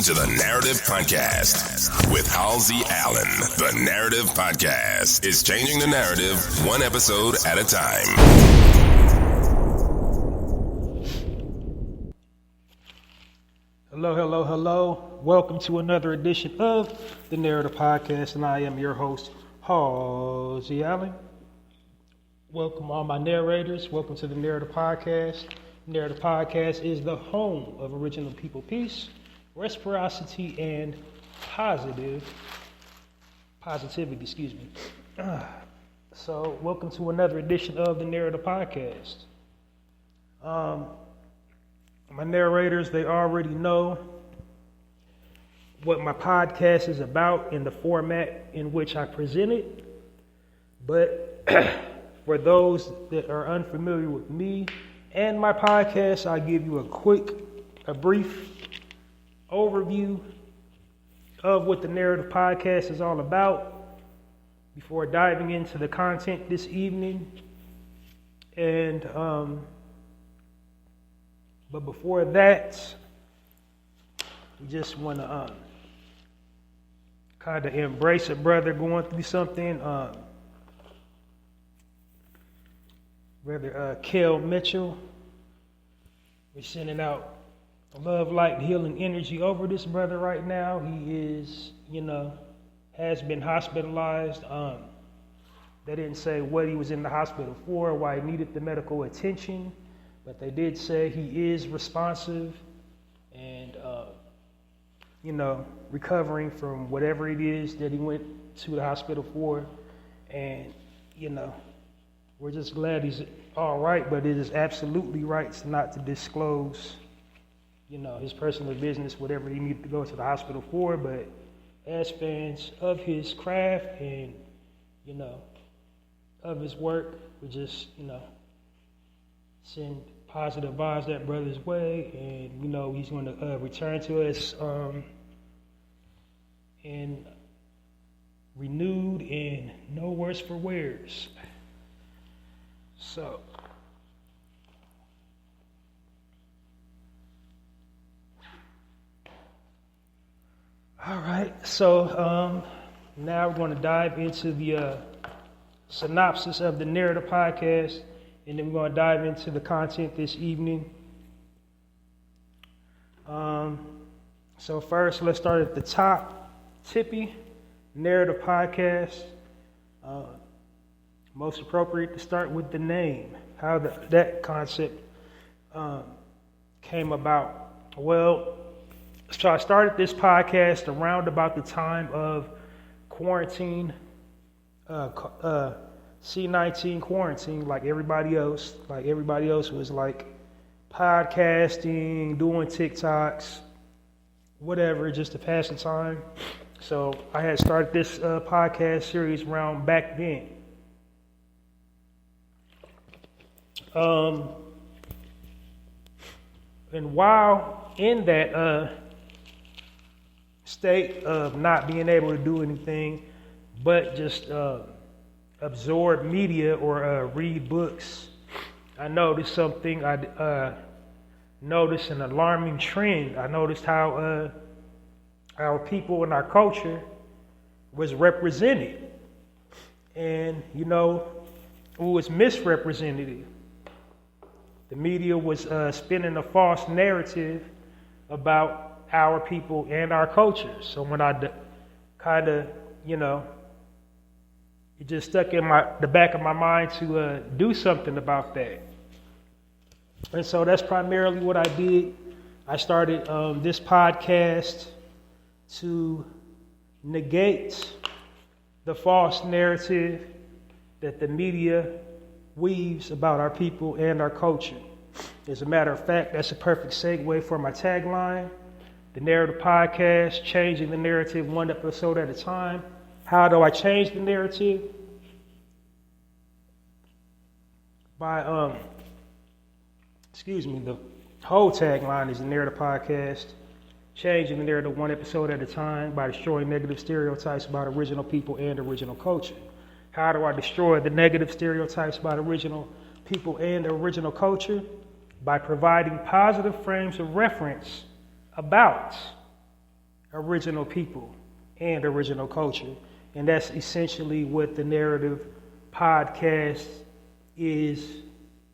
to the Narrative Podcast with Halsey Allen. The Narrative Podcast is changing the narrative one episode at a time. Hello. Welcome to another edition of the Narrative Podcast, and I am your host, Halsey Allen. Welcome all my narrators. Welcome to the Narrative Podcast. Narrative Podcast is the home of original people peace, reciprocity, and positivity. So, welcome to another edition of the Narrative Podcast. My narrators, they already know what my podcast is about in the format in which I present it. But for those that are unfamiliar with me and my podcast, I'll give you a brief overview of what the Narrative Podcast is all about before diving into the content this evening. And but before that, we just want to kind of embrace a brother going through something. Brother Kel Mitchell, we're sending out love, light, healing energy over this brother right now. He is, has been hospitalized. They didn't say what he was in the hospital for, why he needed the medical attention, but they did say he is responsive and, recovering from whatever it is that he went to the hospital for. And, we're just glad he's all right, but it is absolutely right not to disclose, his personal business, whatever he needed to go to the hospital for. But as fans of his craft and, of his work, we just, send positive vibes that brother's way. And, he's going to return to us and renewed and no worse for wears. So, all right. So now we're going to dive into the synopsis of the Narrative Podcast, and then we're going to dive into the content this evening. So first, let's start at the top. Tippy, Narrative Podcast. Most appropriate to start with the name, how that concept came about. Well, so I started this podcast around about the time of quarantine, C-19 quarantine, like everybody else. Like everybody else was like podcasting, doing TikToks, whatever, just to pass the time. So I had started this podcast series around back then. And while in that state of not being able to do anything but just absorb media or read books, I noticed something. I noticed an alarming trend. I noticed how our people and our culture was represented. And, it was misrepresented. The media was spinning a false narrative about our people and our culture. So when I kind of, it just stuck in the back of my mind to do something about that. And so that's primarily what I did. I started this podcast to negate the false narrative that the media weaves about our people and our culture. As a matter of fact, that's a perfect segue for my tagline, the Narrative Podcast, changing the narrative one episode at a time. How do I change the narrative? By, the whole tagline is the Narrative Podcast, changing the narrative one episode at a time by destroying negative stereotypes about original people and original culture. How do I destroy the negative stereotypes about original people and original culture? By providing positive frames of reference about original people and original culture. And that's essentially what the Narrative podcast is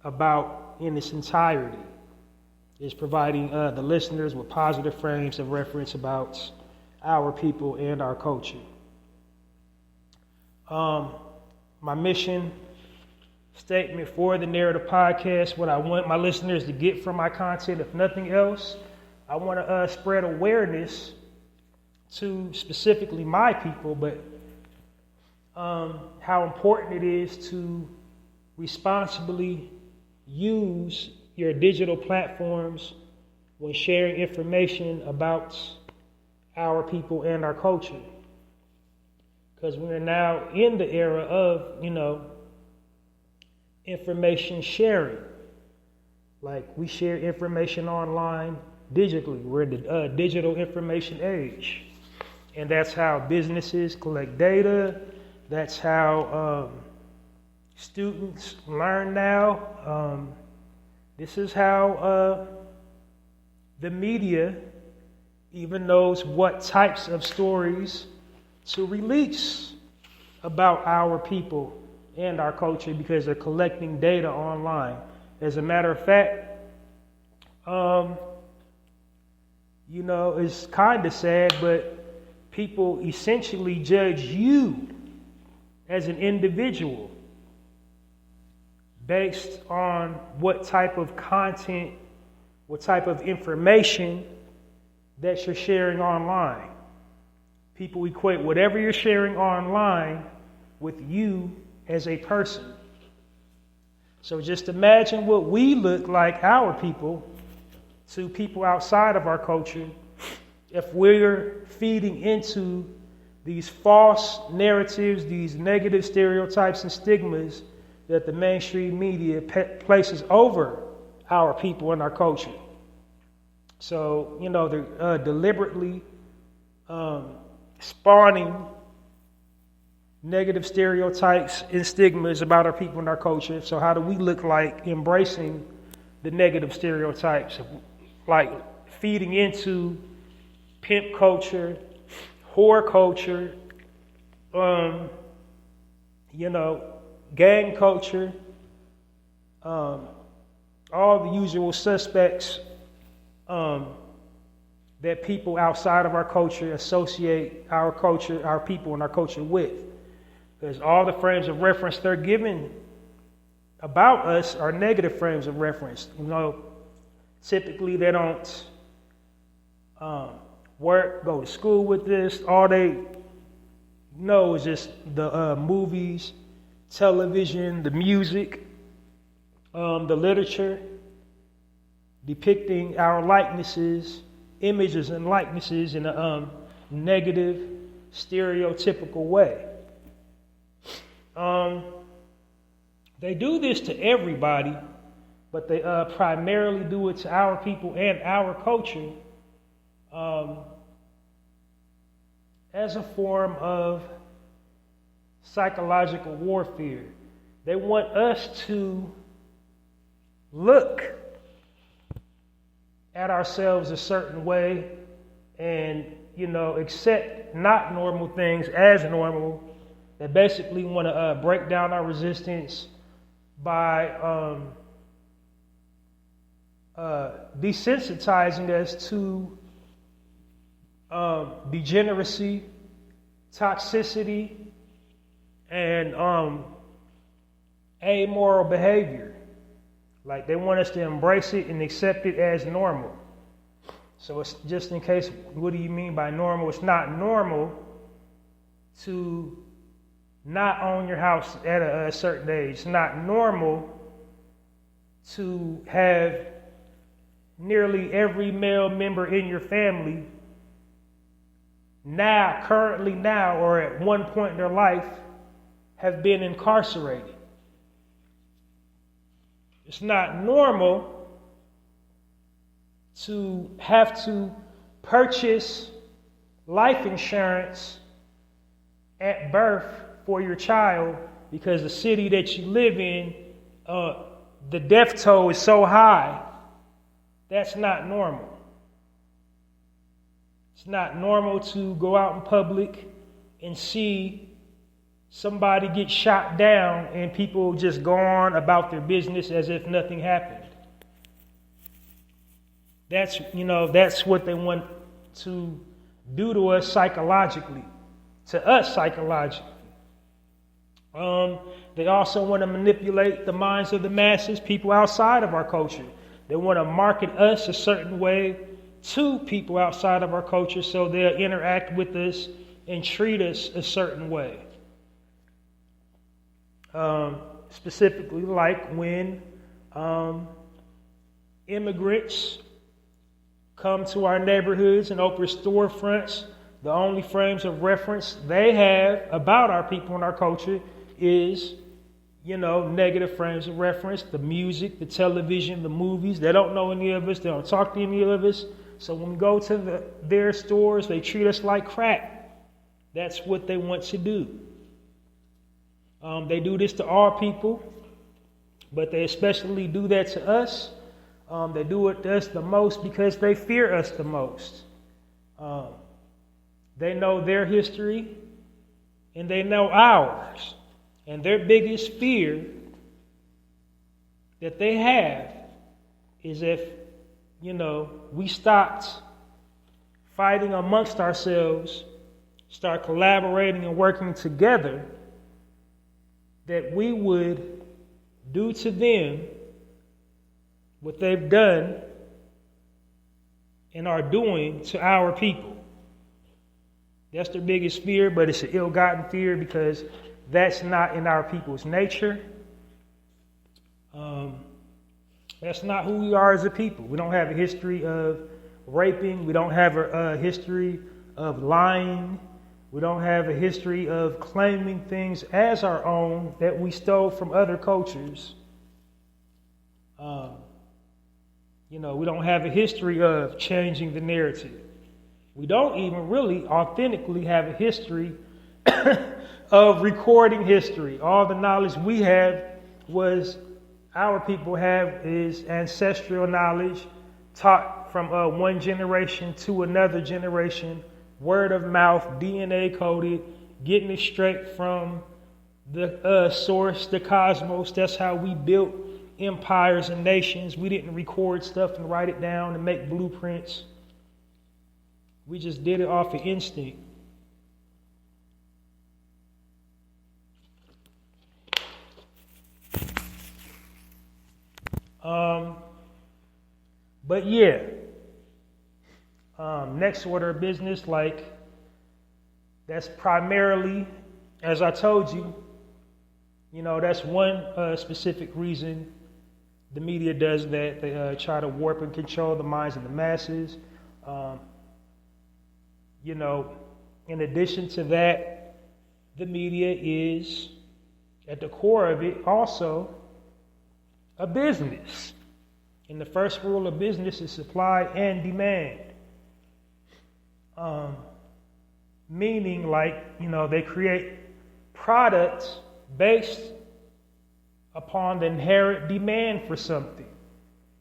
about in its entirety, is providing the listeners with positive frames of reference about our people and our culture. My mission statement for the Narrative podcast, what I want my listeners to get from my content, if nothing else, I want to spread awareness to specifically my people, but how important it is to responsibly use your digital platforms when sharing information about our people and our culture. Because we're now in the era of, information sharing. Like, we share information online digitally. We're in the digital information age. And that's how businesses collect data. That's how students learn now. This is how the media even knows what types of stories to release about our people and our culture, because they're collecting data online. As a matter of fact, it's kind of sad, but people essentially judge you as an individual based on what type of content, what type of information that you're sharing online. People equate whatever you're sharing online with you as a person. So just imagine what we look like, our people, to people outside of our culture, if we're feeding into these false narratives, these negative stereotypes and stigmas that the mainstream media places over our people and our culture. So, they're deliberately spawning negative stereotypes and stigmas about our people and our culture. So how do we look like embracing the negative stereotypes, like feeding into pimp culture, whore culture, gang culture, all the usual suspects that people outside of our culture associate our culture, our people, and our culture with. Because all the frames of reference they're given about us are negative frames of reference. Typically they don't go to school with this. All they know is just the movies, television, the music, the literature depicting our likenesses, images and likenesses in a negative, stereotypical way. They do this to everybody, but they primarily do it to our people and our culture as a form of psychological warfare. They want us to look at ourselves a certain way and, accept not normal things as normal. They basically want to break down our resistance by desensitizing us to degeneracy, toxicity, and amoral behavior. Like, they want us to embrace it and accept it as normal. So it's just in case, what do you mean by normal? It's not normal to not own your house at a certain age. It's not normal to have nearly every male member in your family currently now, or at one point in their life, have been incarcerated. It's not normal to have to purchase life insurance at birth for your child because the city that you live in, the death toll is so high. That's not normal. It's not normal to go out in public and see somebody get shot down and people just go on about their business as if nothing happened. That's what they want to do to us psychologically. They also want to manipulate the minds of the masses, people outside of our culture. They want to market us a certain way to people outside of our culture so they'll interact with us and treat us a certain way. Specifically, like when immigrants come to our neighborhoods and open storefronts, the only frames of reference they have about our people and our culture is, negative frames of reference, the music, the television, the movies. They don't know any of us. They don't talk to any of us. So when we go to their stores, they treat us like crap. That's what they want to do. They do this to all people, but they especially do that to us. They do it to us the most because they fear us the most. They know their history and they know ours. And their biggest fear that they have is if, we stopped fighting amongst ourselves, start collaborating and working together, that we would do to them what they've done and are doing to our people. That's their biggest fear, but it's an ill-gotten fear because that's not in our people's nature. That's not who we are as a people. We don't have a history of raping. We don't have a history of lying. We don't have a history of claiming things as our own that we stole from other cultures. We don't have a history of changing the narrative. We don't even really authentically have a history of recording history. All the knowledge we have our people have is ancestral knowledge taught from one generation to another generation, word of mouth, DNA coded, getting it straight from the source, the cosmos. That's how we built empires and nations. We didn't record stuff and write it down and make blueprints. We just did it off of instinct. But yeah, next order of business, that's primarily, as I told you, that's one specific reason the media does that. They try to warp and control the minds of the masses. In addition to that, the media is, at the core of it, also a business. And the first rule of business is supply and demand. Meaning, they create products based upon the inherent demand for something.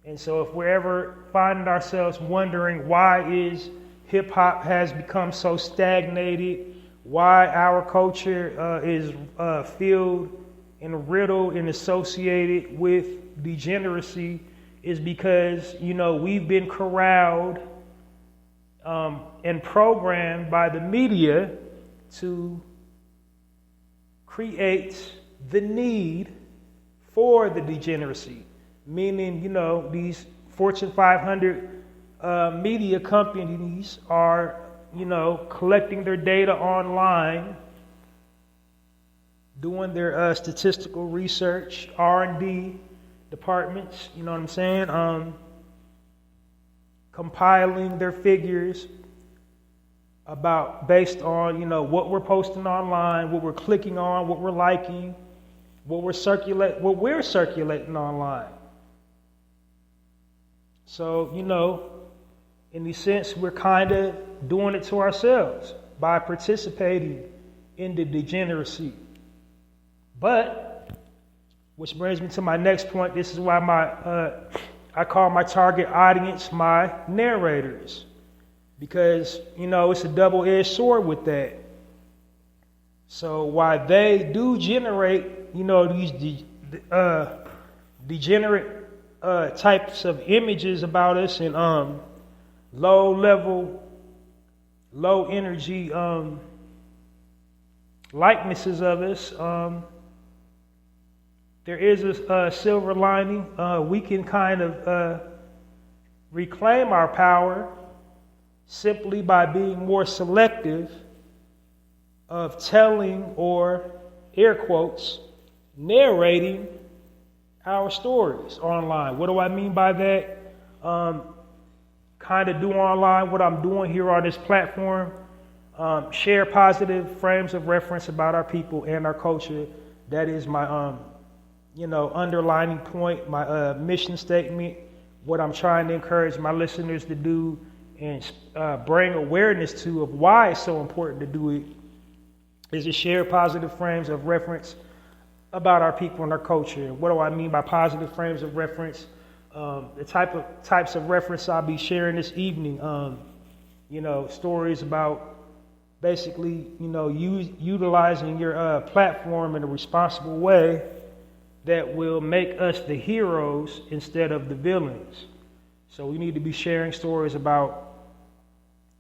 And so if we're ever finding ourselves wondering why is hip-hop has become so stagnated, why our culture is filled and riddled and associated with degeneracy, is because, we've been corralled and programmed by the media to create the need for the degeneracy. Meaning, these Fortune 500 media companies are, collecting their data online, doing their statistical research, R&D departments, you know what I'm saying? Compiling their figures based on, what we're posting online, what we're clicking on, what we're liking, what we're circulating online. So, in a sense, we're kind of doing it to ourselves by participating in the degeneracy. But, which brings me to my next point. This is why I call my target audience my narrators. because, it's a double-edged sword with that. So while they do generate, these degenerate types of images about us and low-level, low-energy likenesses of us, there is a silver lining. We can kind of reclaim our power simply by being more selective of telling, or air quotes, narrating our stories online. What do I mean by that? Kind of do online what I'm doing here on this platform. Share positive frames of reference about our people and our culture. That is my, underlining point, my mission statement, what I'm trying to encourage my listeners to do and bring awareness to of why it's so important to do it, is to share positive frames of reference about our people and our culture. And what do I mean by positive frames of reference? The types of reference I'll be sharing this evening, stories about basically, utilizing your platform in a responsible way that will make us the heroes instead of the villains. So we need to be sharing stories about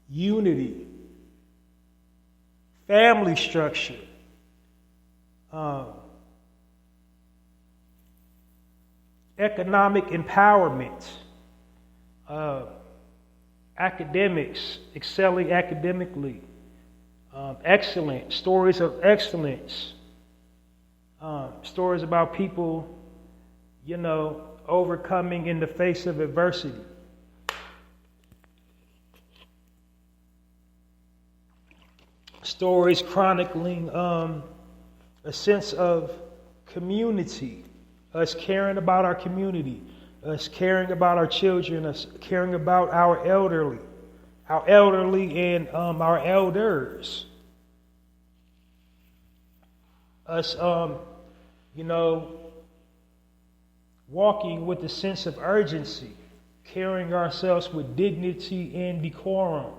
unity, family structure, economic empowerment, academics, excelling academically, excellent, stories of excellence, stories about people, overcoming in the face of adversity. Stories chronicling a sense of community, us caring about our community, us caring about our children, us caring about our elderly and our elders. Us, walking with a sense of urgency, carrying ourselves with dignity and decorum.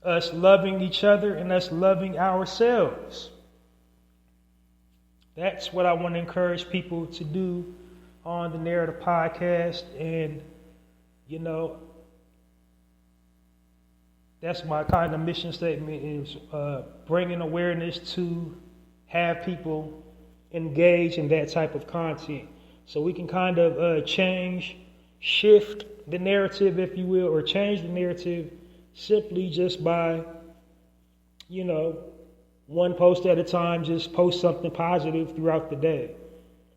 Us loving each other and us loving ourselves. That's what I want to encourage people to do on the Narrative Podcast. And, that's my kind of mission statement, is bringing awareness to have people engage in that type of content. So we can kind of shift the narrative, if you will, or change the narrative simply just by, one post at a time, just post something positive throughout the day.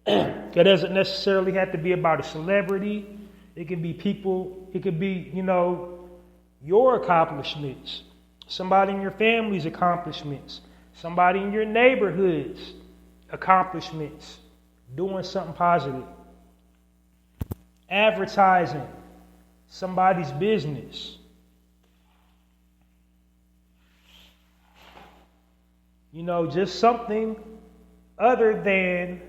It doesn't necessarily have to be about a celebrity. It can be people, it could be, your accomplishments, somebody in your family's accomplishments, somebody in your neighborhood's accomplishments, doing something positive. Advertising somebody's business. Just something other than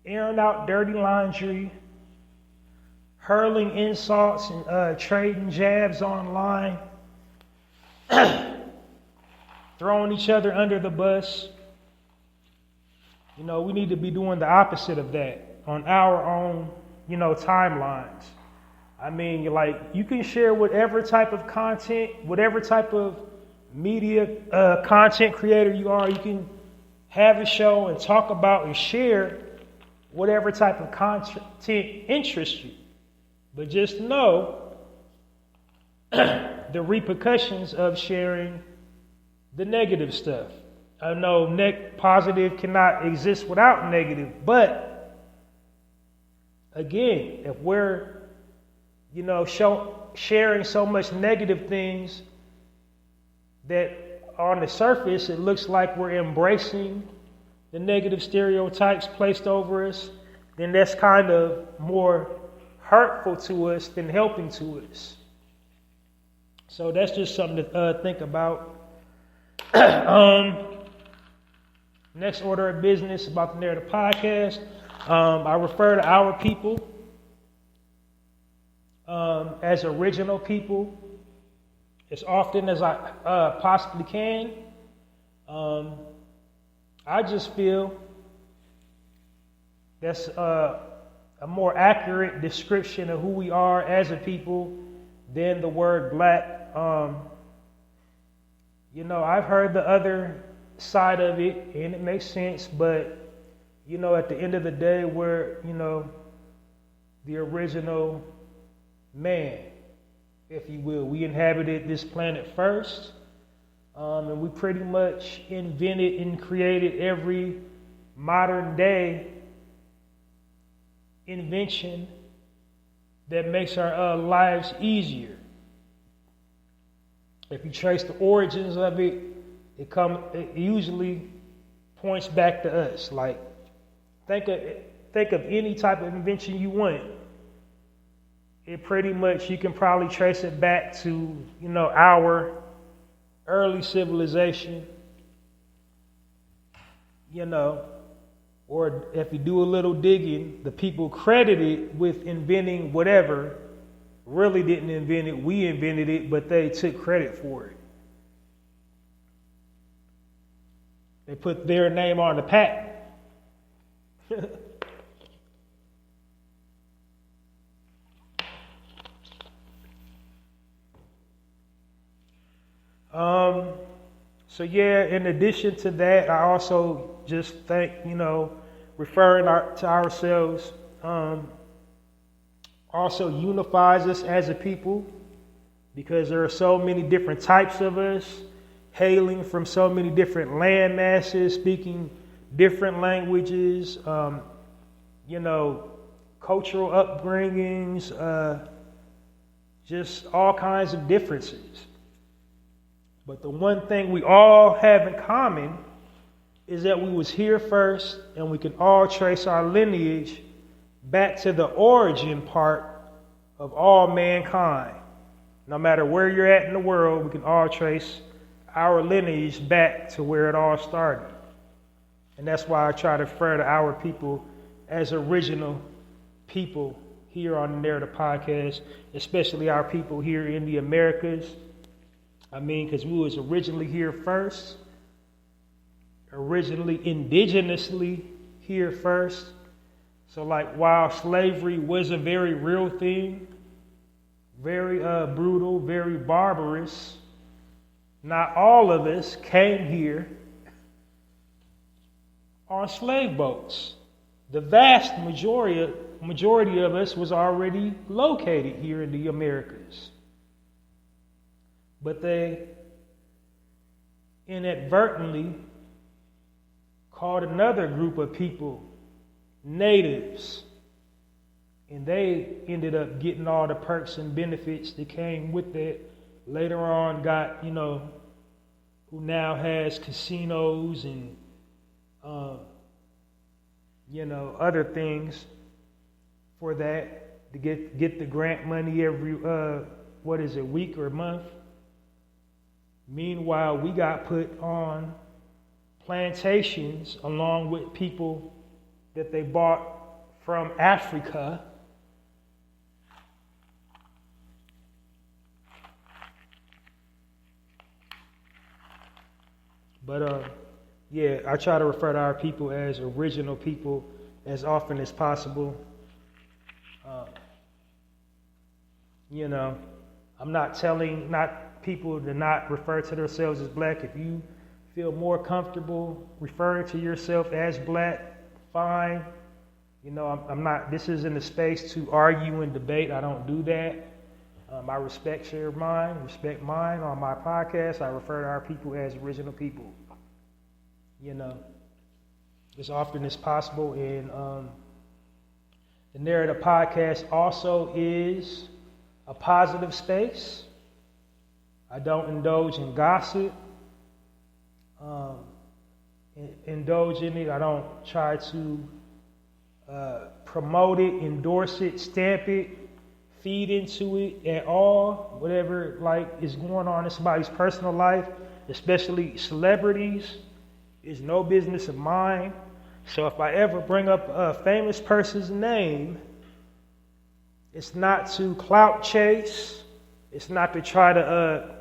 airing out dirty laundry, hurling insults and trading jabs online, throwing each other under the bus. We need to be doing the opposite of that on our own, timelines. I mean, you can share whatever type of content, whatever type of media content creator you are. You can have a show and talk about and share whatever type of content interests you. But just know the repercussions of sharing the negative stuff. I know positive cannot exist without negative, but again, if we're, sharing so much negative things that on the surface it looks like we're embracing the negative stereotypes placed over us, then that's kind of more hurtful to us than helping to us. So that's just something to think about. Next order of business about the Narrator podcast. I refer to our people as original people as often as I possibly can. I just feel that's a more accurate description of who we are as a people than the word black. I've heard the other side of it, and it makes sense, but, at the end of the day, we're, the original man, if you will. We inhabited this planet first, and we pretty much invented and created every modern day invention that makes our lives easier. If you trace the origins of it, it usually points back to us. Like, think of any type of invention you want. It pretty much, you can probably trace it back to, our early civilization, or if you do a little digging, the people credited with inventing whatever really didn't invent it. We invented it, but they took credit for it. They put their name on the patent. In addition to that, I also just think, referring to ourselves also unifies us as a people, because there are so many different types of us, hailing from so many different land masses, speaking different languages, cultural upbringings, just all kinds of differences. But the one thing we all have in common is that we was here first, and we can all trace our lineage back to the origin part of all mankind. No matter where you're at in the world, we can all trace our lineage back to where it all started. And that's why I try to refer to our people as original people here on the Narrator podcast, especially our people here in the Americas. Because we was originally here first, originally indigenously here first. So while slavery was a very real thing, very brutal, very barbarous, not all of us came here on slave boats. The vast majority of us was already located here in the Americas. But they inadvertently called another group of people natives, and they ended up getting all the perks and benefits that came with that. Later on got, who now has casinos and, other things for that, to get the grant money every, week or month. Meanwhile, we got put on plantations along with people that they bought from Africa. But I try to refer to our people as original people as often as possible. I'm not telling people to not refer to themselves as black. If you feel more comfortable referring to yourself as black, fine. I'm not, this isn't a space to argue and debate. I don't do that. I respect your mind, respect mine. On my podcast, I refer to our people as original people. As often as possible. And the Narrator podcast also is a positive space. I don't indulge in gossip, indulge in it. I don't try to promote it, endorse it, stamp it, feed into it at all. Whatever is going on in somebody's personal life, especially celebrities, is no business of mine. So if I ever bring up a famous person's name, it's not to clout chase. It's not to try to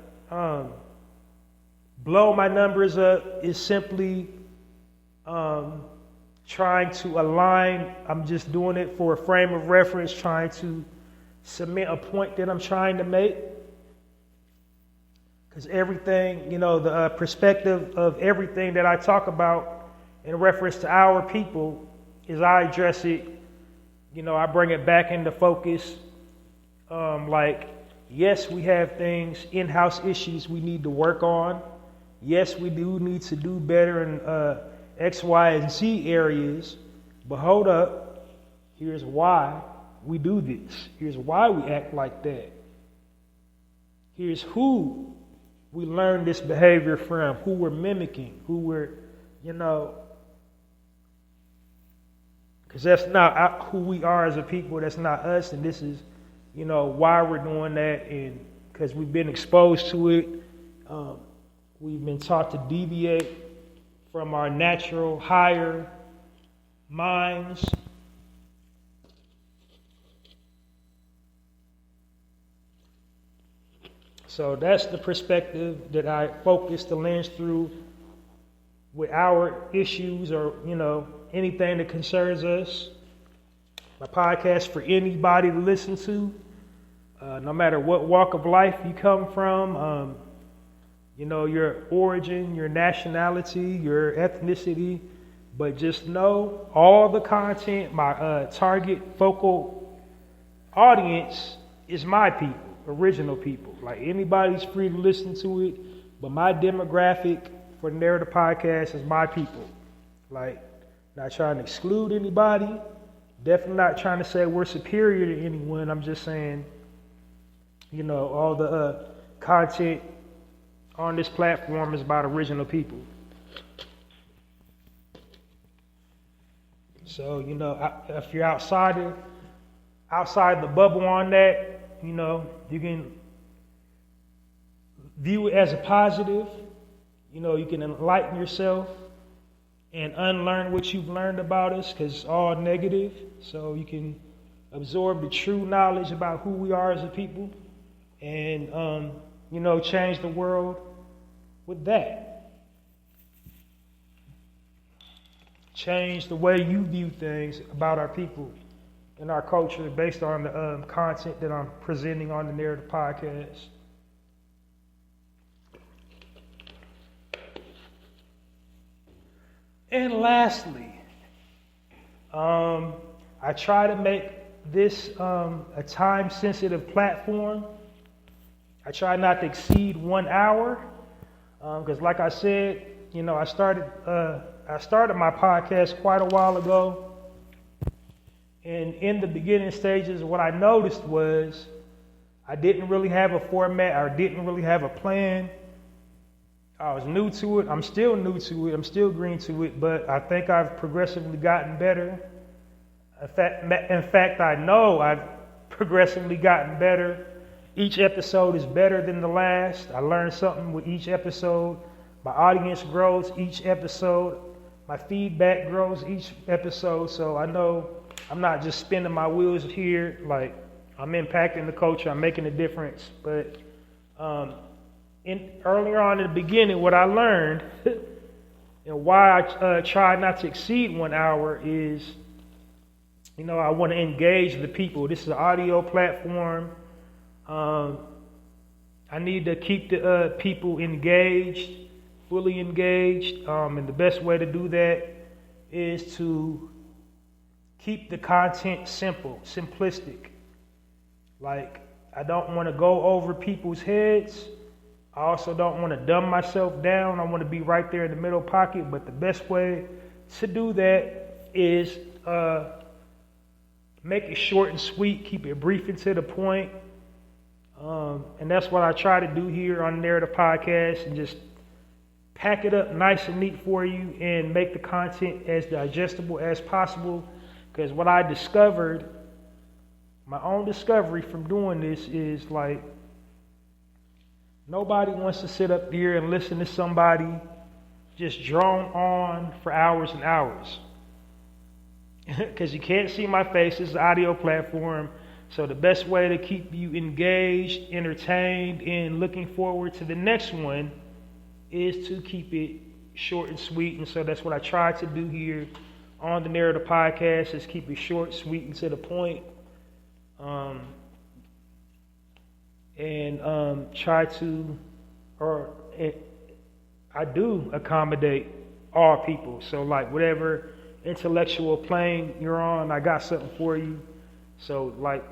blow my numbers up. It's simply trying to align. I'm just doing it for a frame of reference, trying to cement a point that I'm trying to make. Because everything, the perspective of everything that I talk about in reference to our people is I address it, I bring it back into focus. Yes, we have things, in-house issues we need to work on. Yes, we do need to do better in X, Y, and Z areas. But hold up, here's why we do this. Here's why we act like that. Here's who we learn this behavior from, who we're mimicking, who we're, because that's not who we are as a people. That's not us. And this is, why we're doing that. And because we've been exposed to it, we've been taught to deviate from our natural higher minds. So that's the perspective that I focus the lens through with our issues or, anything that concerns us. My podcast for anybody to listen to, no matter what walk of life you come from, your origin, your nationality, your ethnicity, but just know all the content, my target focal audience is my people. Original people. Like anybody's free to listen to it, but my demographic for the Narrator podcast is my people. Like, not trying to exclude anybody, definitely not trying to say we're superior to anyone. I'm just saying, all the content on this platform is about original people. So, if you're outside the bubble on that, you can view it as a positive. You can enlighten yourself and unlearn what you've learned about us because it's all negative. So you can absorb the true knowledge about who we are as a people and, change the world with that. Change the way you view things about our people and our culture based on the content that I'm presenting on the Narrator podcast. And lastly, I try to make this a time-sensitive platform. I try not to exceed 1 hour because, like I said, I started my podcast quite a while ago. And in the beginning stages, what I noticed was I didn't really have a format. I didn't really have a plan. I was new to it. I'm still new to it. I'm still green to it. But I think I've progressively gotten better. In fact, I know I've progressively gotten better. Each episode is better than the last. I learn something with each episode. My audience grows each episode. My feedback grows each episode. So I know I'm not just spinning my wheels here, like I'm impacting the culture, I'm making a difference. But earlier on in the beginning, what I learned and why I try not to exceed 1 hour is, I want to engage the people. This is an audio platform. I need to keep the people engaged, fully engaged. And the best way to do that is to keep the content simple, simplistic. Like, I don't want to go over people's heads. I also don't want to dumb myself down. I want to be right there in the middle pocket. But the best way to do that is make it short and sweet, keep it brief and to the point. And that's what I try to do here on the Narrator podcast, and just pack it up nice and neat for you and make the content as digestible as possible. Because what I discovered, my own discovery from doing this is like, nobody wants to sit up here and listen to somebody just drone on for hours and hours. Because you can't see my face. It's an audio platform. So the best way to keep you engaged, entertained, and looking forward to the next one is to keep it short and sweet. And so that's what I try to do here on the Narrator podcast, is keep it short, sweet, and to the point. Try to, I do accommodate all people. So like whatever intellectual plane you're on, I got something for you. So like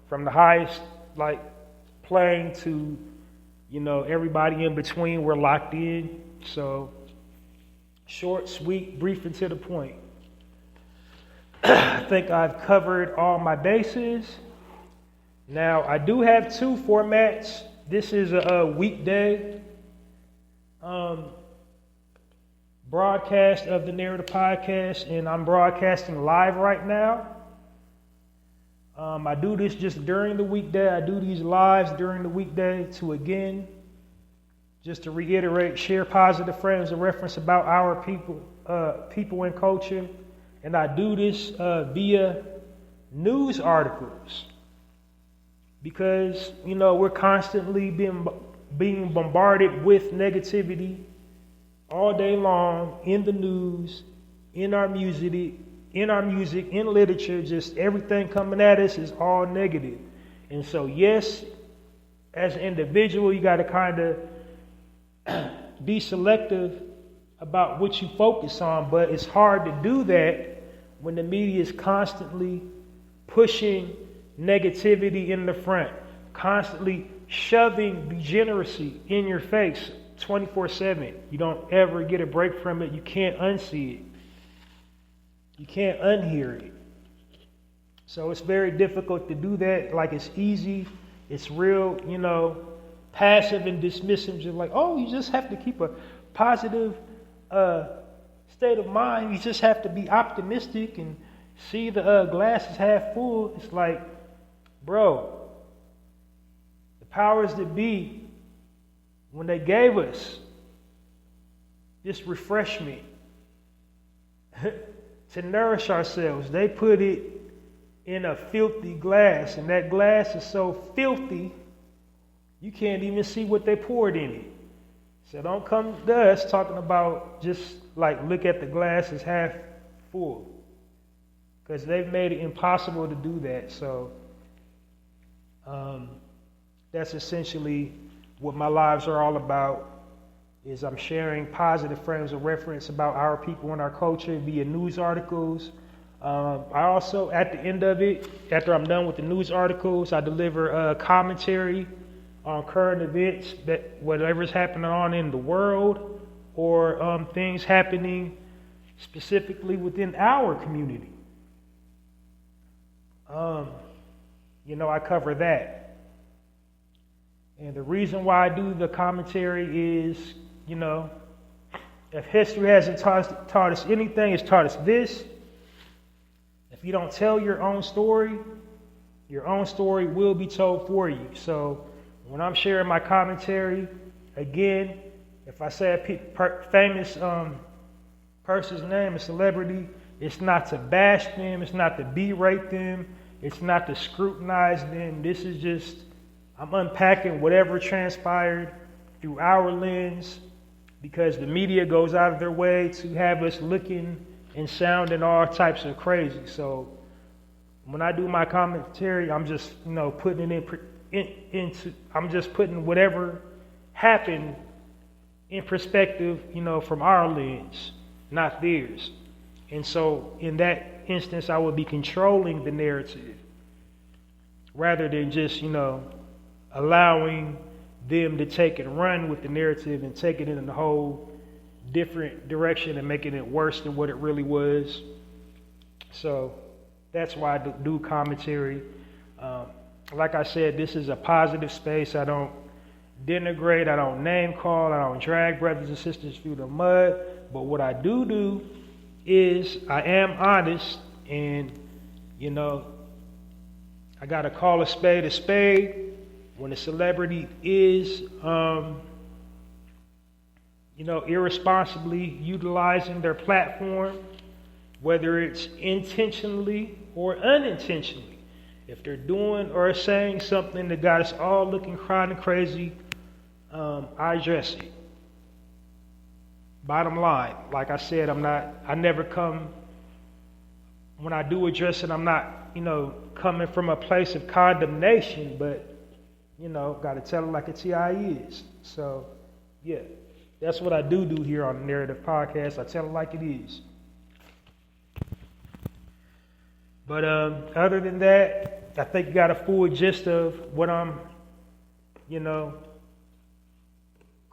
from the highest like plane to, everybody in between, we're locked in. So short, sweet, brief, and to the point. I think I've covered all my bases. Now, I do have two formats. This is a weekday broadcast of the Narrator podcast, and I'm broadcasting live right now. I do this just during the weekday. I do these lives during the weekday to, again, just to reiterate, share positive frames of reference about our people and culture. And I do this via news articles because, we're constantly being bombarded with negativity all day long in the news, in our music, in literature. Just everything coming at us is all negative. And so, yes, as an individual, you got to kind of be selective about what you focus on, but it's hard to do that when the media is constantly pushing negativity in the front, constantly shoving degeneracy in your face 24/7. You don't ever get a break from it. You can't unsee it. You can't unhear it. So it's very difficult to do that. Like, it's easy. It's real, passive and dismissive. Just like, oh, you just have to keep a positive state of mind. You just have to be optimistic and see the glass is half full. It's like, bro, the powers that be, when they gave us this refreshment to nourish ourselves, they put it in a filthy glass, and that glass is so filthy you can't even see what they poured in it. So don't come to us talking about just like look at the glass as half full, because they've made it impossible to do that. So that's essentially what my lives are all about, is I'm sharing positive frames of reference about our people and our culture via news articles. I also, at the end of it, after I'm done with the news articles, I deliver commentary on current events, that whatever's happening on in the world, or things happening specifically within our community. I cover that. And the reason why I do the commentary is, if history hasn't taught us anything, it's taught us this. If you don't tell your own story will be told for you. So when I'm sharing my commentary, again, if I say a famous person's name, a celebrity, it's not to bash them, it's not to berate them, it's not to scrutinize them. This is just, I'm unpacking whatever transpired through our lens, because the media goes out of their way to have us looking and sounding all types of crazy. So when I do my commentary, I'm just, putting it I'm just putting whatever happened in perspective, from our lens, not theirs. And so in that instance, I would be controlling the narrative rather than just, allowing them to take and run with the narrative and take it in a whole different direction and making it worse than what it really was. So that's why I do commentary. Like I said, this is a positive space. I don't denigrate, I don't name call, I don't drag brothers and sisters through the mud. But what I do is I am honest, and I gotta call a spade a spade. When a celebrity is irresponsibly utilizing their platform, whether it's intentionally or unintentionally. If they're doing or saying something that got us all looking, crying, and crazy, I address it. Bottom line, like I said, when I do address it, I'm not, coming from a place of condemnation, but, got to tell it like it's how it is. So, yeah, that's what I do here on the Narrative Podcast. I tell it like it is. But other than that, I think you got a full gist of what I'm,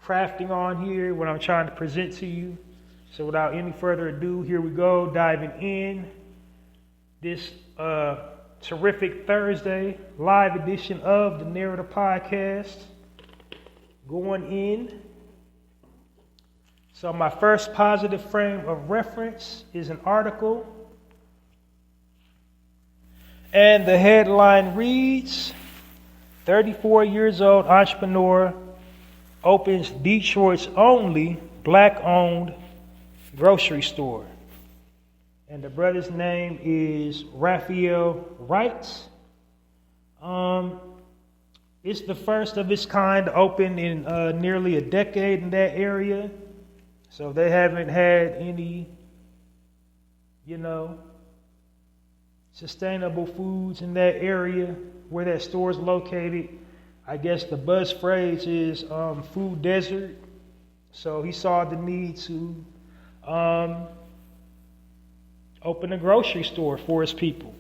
crafting on here, what I'm trying to present to you. So without any further ado, here we go, diving in. This terrific Thursday live edition of the Narrative Podcast. Going in. So my first positive frame of reference is an article. And the headline reads, 34 years old entrepreneur opens Detroit's only black-owned grocery store. And the brother's name is Raphael Wright. It's the first of its kind to open in nearly a decade in that area. So they haven't had any, sustainable foods in that area where that store is located. I guess the buzz phrase is food desert. So he saw the need to open a grocery store for his people.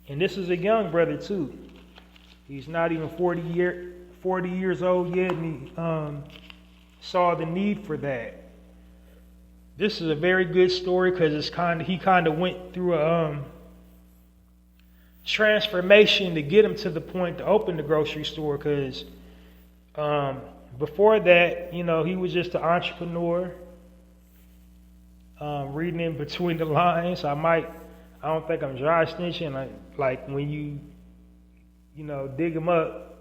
And this is a young brother too. He's not even 40 years old yet, and he saw the need for that. This is a very good story because he kind of went through a transformation to get him to the point to open the grocery store. Because before that, he was just an entrepreneur. Reading in between the lines, I don't think I'm dry snitching. Like when you dig them up,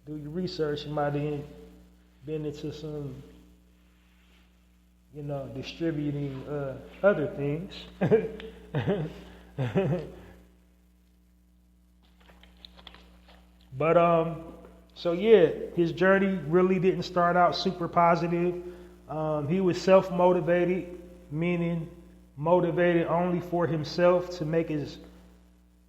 do your research, you might have been into some, distributing other things. But so yeah, his journey really didn't start out super positive. He was self-motivated, meaning motivated only for himself to make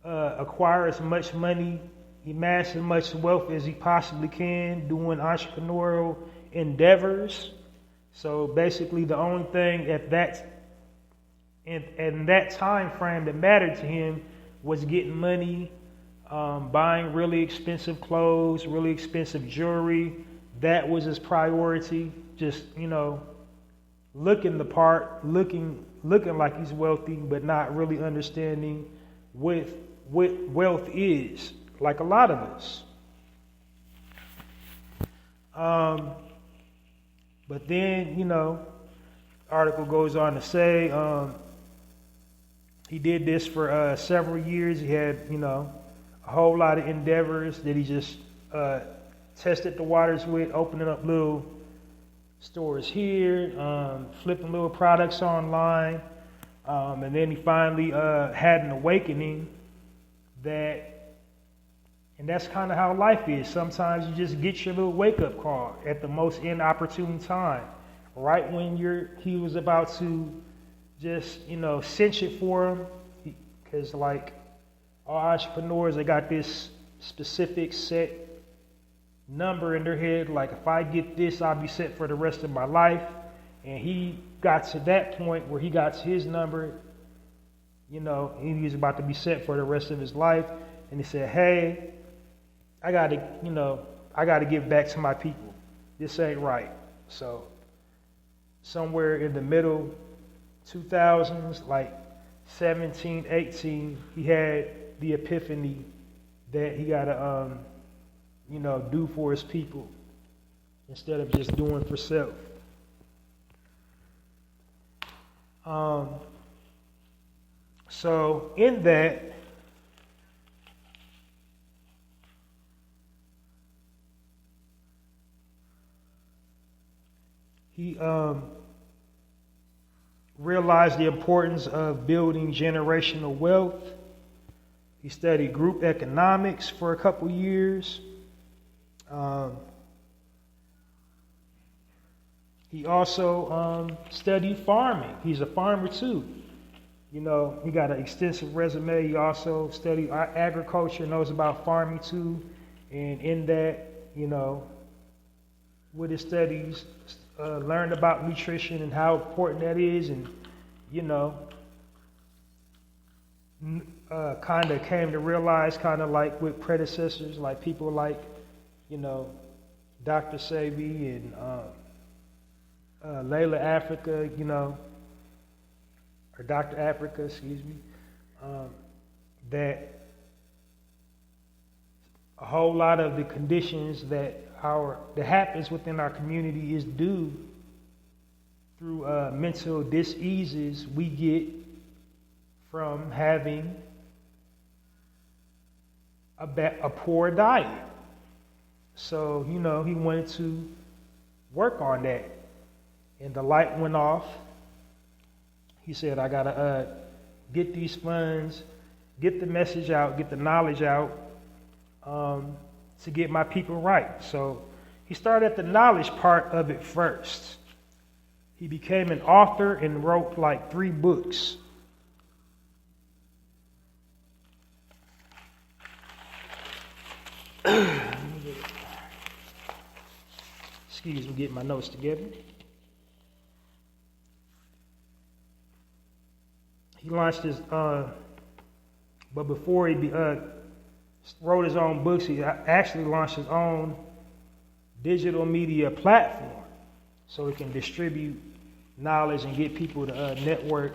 acquire as much money, amass as much wealth as he possibly can, doing entrepreneurial endeavors. So basically, the only thing in that time frame that mattered to him was getting money, buying really expensive clothes, really expensive jewelry. That was his priority. Just looking the part, looking like he's wealthy, but not really understanding what wealth is, like a lot of us. But then, the article goes on to say he did this for several years. He had, a whole lot of endeavors that he just tested the waters with, opening up little stores here, flipping little products online. And then he finally had an awakening and that's kind of how life is. Sometimes you just get your little wake-up call at the most inopportune time. Right when he was about to just, cinch it for him. Because like all entrepreneurs, they got this specific set number in their head. Like, if I get this, I'll be set for the rest of my life. And he got to that point where he got to his number, he was about to be set for the rest of his life. And he said, hey, I got to give back to my people. This ain't right. So somewhere in the middle 2000s, like 17, 18, he had the epiphany that he got to, do for his people instead of just doing for self. So in that, He realized the importance of building generational wealth. He studied group economics for a couple years. He also studied farming. He's a farmer too. You know, he got an extensive resume. He also studied agriculture, knows about farming too. And in that, you know, with his studies, learned about nutrition and how important that is. And, you know, kind of came to realize, kind of like with predecessors, like people like, you know, Dr. Sebi and Layla Africa, you know, or Dr. Africa, excuse me, that a whole lot of the conditions that happens within our community is due through mental diseases we get from having a poor diet. So, you know, he wanted to work on that. And the light went off. He said, I gotta get these funds, get the message out, get the knowledge out, to get my people right. So he started at the knowledge part of it first. He became an author and wrote like 3 books. Excuse me, getting my notes together. He launched his, but before he wrote his own books, he actually launched his own digital media platform so he can distribute knowledge and get people to network.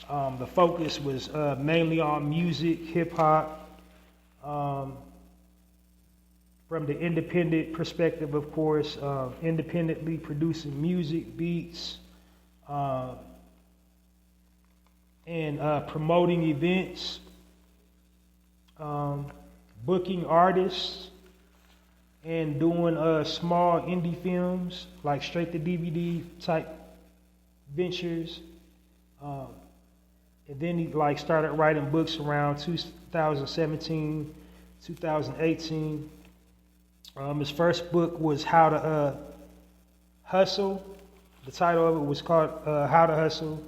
The focus was mainly on music, hip hop, from the independent perspective, of course, independently producing music, beats, and promoting events, booking artists, and doing small indie films like straight to DVD type ventures. And then he like started writing books around 2017, 2018. His first book was How to Hustle. The title of it was called How to Hustle.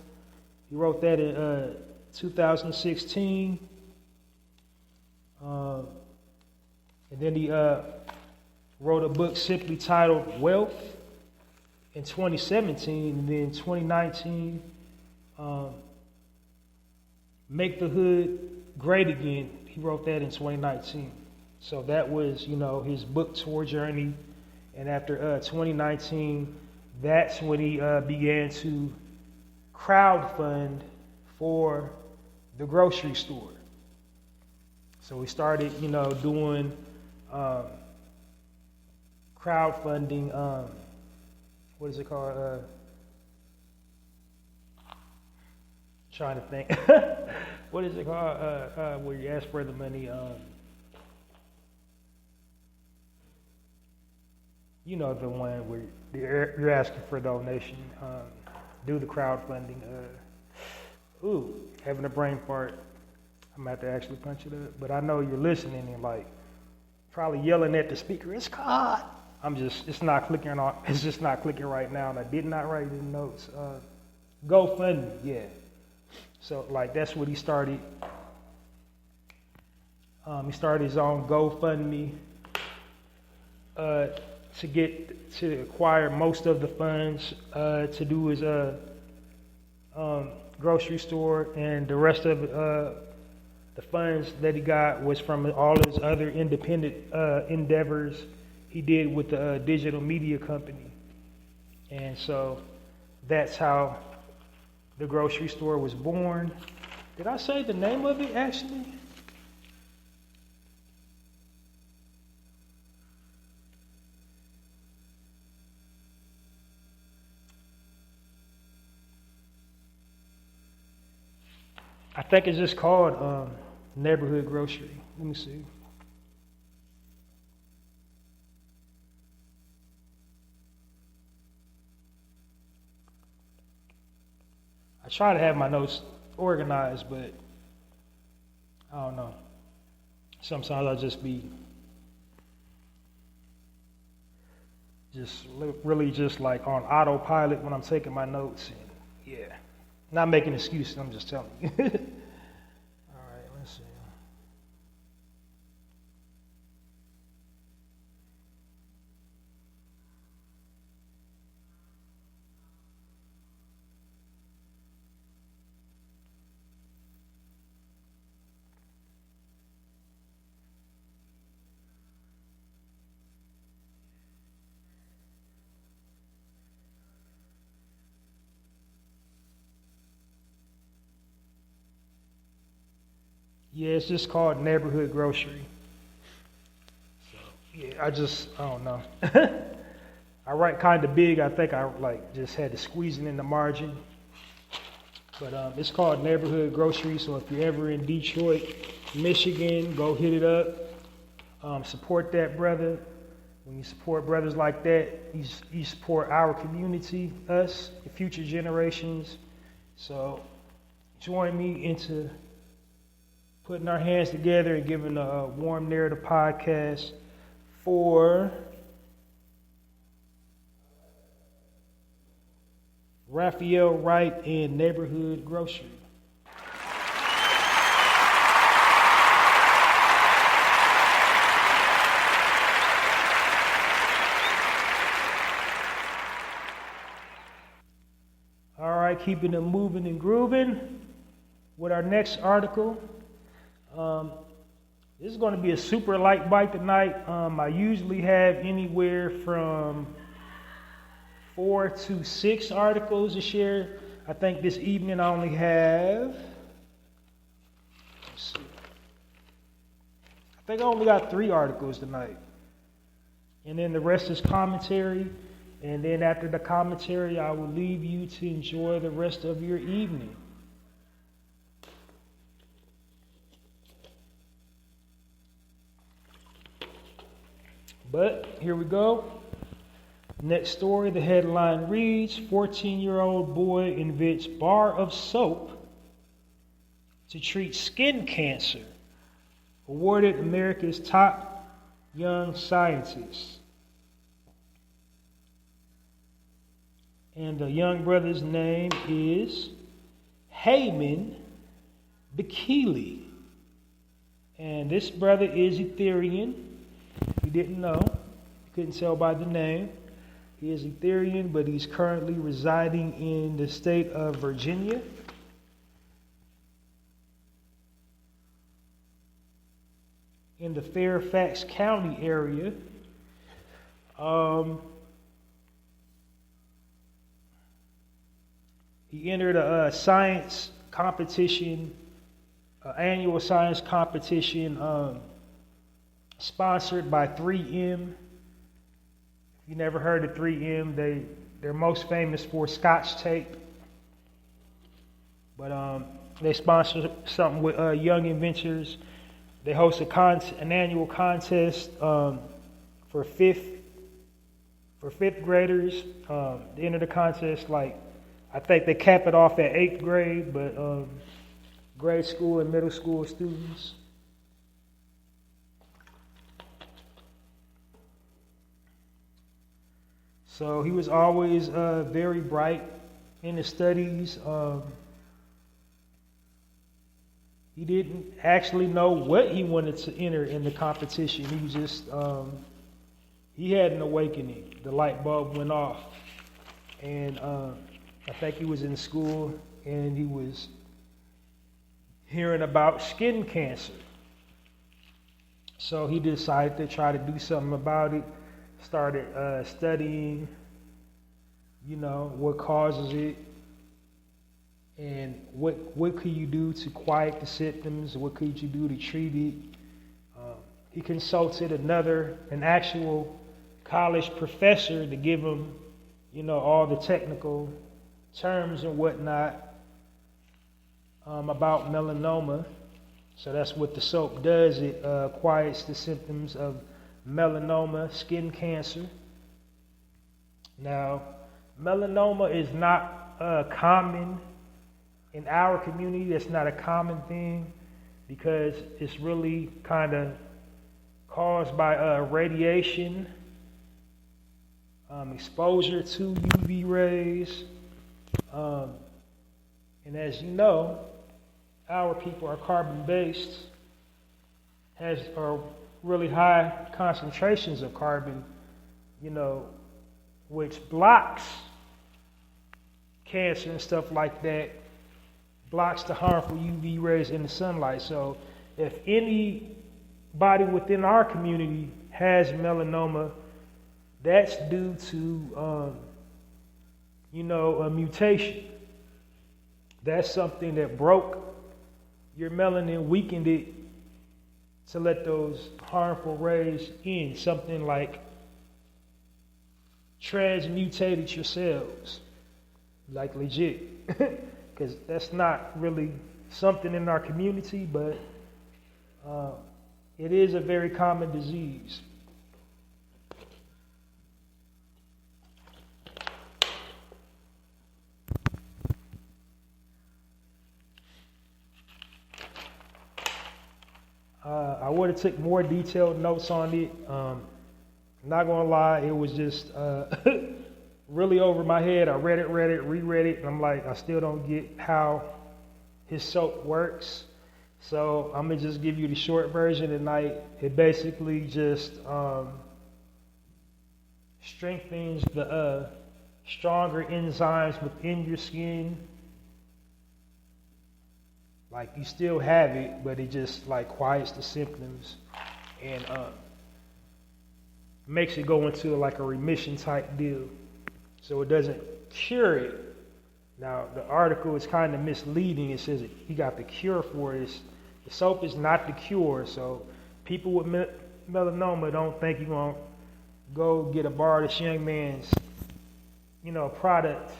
He wrote that in 2016. And then he wrote a book simply titled Wealth in 2017. And then 2019, Make the Hood Great Again. He wrote that in 2019. So that was, you know, his book tour journey. And after 2019, that's when he began to crowdfund for the grocery store. So we started, you know, doing crowdfunding. What is it called? Trying to think. What is it called? Where you ask for the money? You know, the one where you're asking for a donation. Do the crowdfunding. Having a brain fart. I'm about to actually punch it up. But I know you're listening and like probably yelling at the speaker, it's caught. It's not clicking on. It's just not clicking right now. And I did not write it in notes. GoFundMe, yeah. So like that's what he started. He started his own GoFundMe to acquire most of the funds to do his grocery store, and the rest of the funds that he got was from all his other independent endeavors he did with the digital media company. And so that's how the grocery store was born. Did I say the name of it actually? I think it's just called Neighborhood Grocery. Let me see. try to have my notes organized, but I don't know. Sometimes I'll just be really just like on autopilot when I'm taking my notes. And yeah, not making excuses, I'm just telling you. All right, let's see. Yeah, it's just called neighborhood grocery. So yeah, I don't know. I write kind of big. I think I just had to squeeze it in the margin. But it's called neighborhood grocery. So if you're ever in Detroit, Michigan, go hit it up. Support that brother. When you support brothers like that, you support our community, us, the future generations. So join me into putting our hands together and giving a warm narrative podcast for Raphael Wright and Neighborhood Grocery. All right, keeping it moving and grooving with our next article. This is going to be a super light bite tonight. I usually have anywhere from 4 to 6 articles to share. I think this evening I only have, let's see, I think I only got 3 articles tonight. And then the rest is commentary. And then after the commentary, I will leave you to enjoy the rest of your evening. But here we go. Next story, the headline reads, 14-year-old boy invents bar of soap to treat skin cancer. Awarded America's top young scientist. And the young brother's name is Heyman Bikili. And this brother is Etherean. If you didn't know, you couldn't tell by the name. He is Etherean, but he's currently residing in the state of Virginia. In the Fairfax County area. He entered a science competition, annual science competition sponsored by 3M. If you never heard of 3M, they're most famous for Scotch tape. But they sponsor something with young inventors. They host an annual contest for fifth graders. They enter the contest I think they cap it off at 8th grade, but grade school and middle school students. So he was always very bright in his studies. He didn't actually know what he wanted to enter in the competition. He was just, he had an awakening. The light bulb went off. And I think he was in school and he was hearing about skin cancer. So he decided to try to do something about it. Started studying, what causes it and what could you do to quiet the symptoms, what could you do to treat it. He consulted an actual college professor to give him, all the technical terms and whatnot about melanoma. So that's what the soap does. It quiets the symptoms of melanoma, skin cancer. Now, melanoma is not common in our community, that's not a common thing because it's really kind of caused by radiation, exposure to UV rays. And as you know, our people are carbon-based, are really high concentrations of carbon, which blocks cancer and stuff like that, blocks the harmful UV rays in the sunlight. So if anybody within our community has melanoma, that's due to, a mutation. That's something that broke your melanin, weakened it to let those harmful rays in. Something like transmutated your cells, like legit. Because that's not really something in our community, but it is a very common disease. I would have took more detailed notes on it. Not gonna lie, it was just really over my head. I read it, reread it, and I'm like, I still don't get how his soap works. So I'm gonna just give you the short version tonight. It basically just strengthens the stronger enzymes within your skin. Like you still have it, but it just like quiets the symptoms and makes it go into like a remission type deal. So it doesn't cure it. Now the article is kind of misleading. It says he got the cure for it. The soap is not the cure. So people with melanoma don't think you're gonna go get a bar of this young man's, product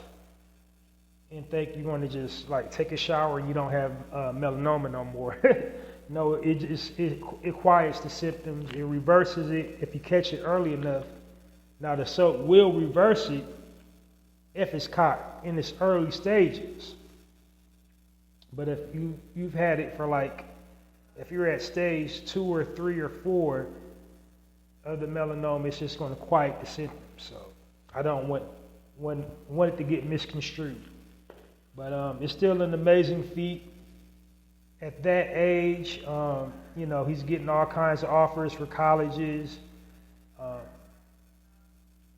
and think you're going to just like take a shower and you don't have melanoma no more. No, it quiets the symptoms. It reverses it if you catch it early enough. Now the soap will reverse it if it's caught in its early stages. But if you've had it for if you're at stage 2 or 3 or 4 of the melanoma, it's just going to quiet the symptoms. So I don't want it to get misconstrued. But it's still an amazing feat. At that age, he's getting all kinds of offers for colleges.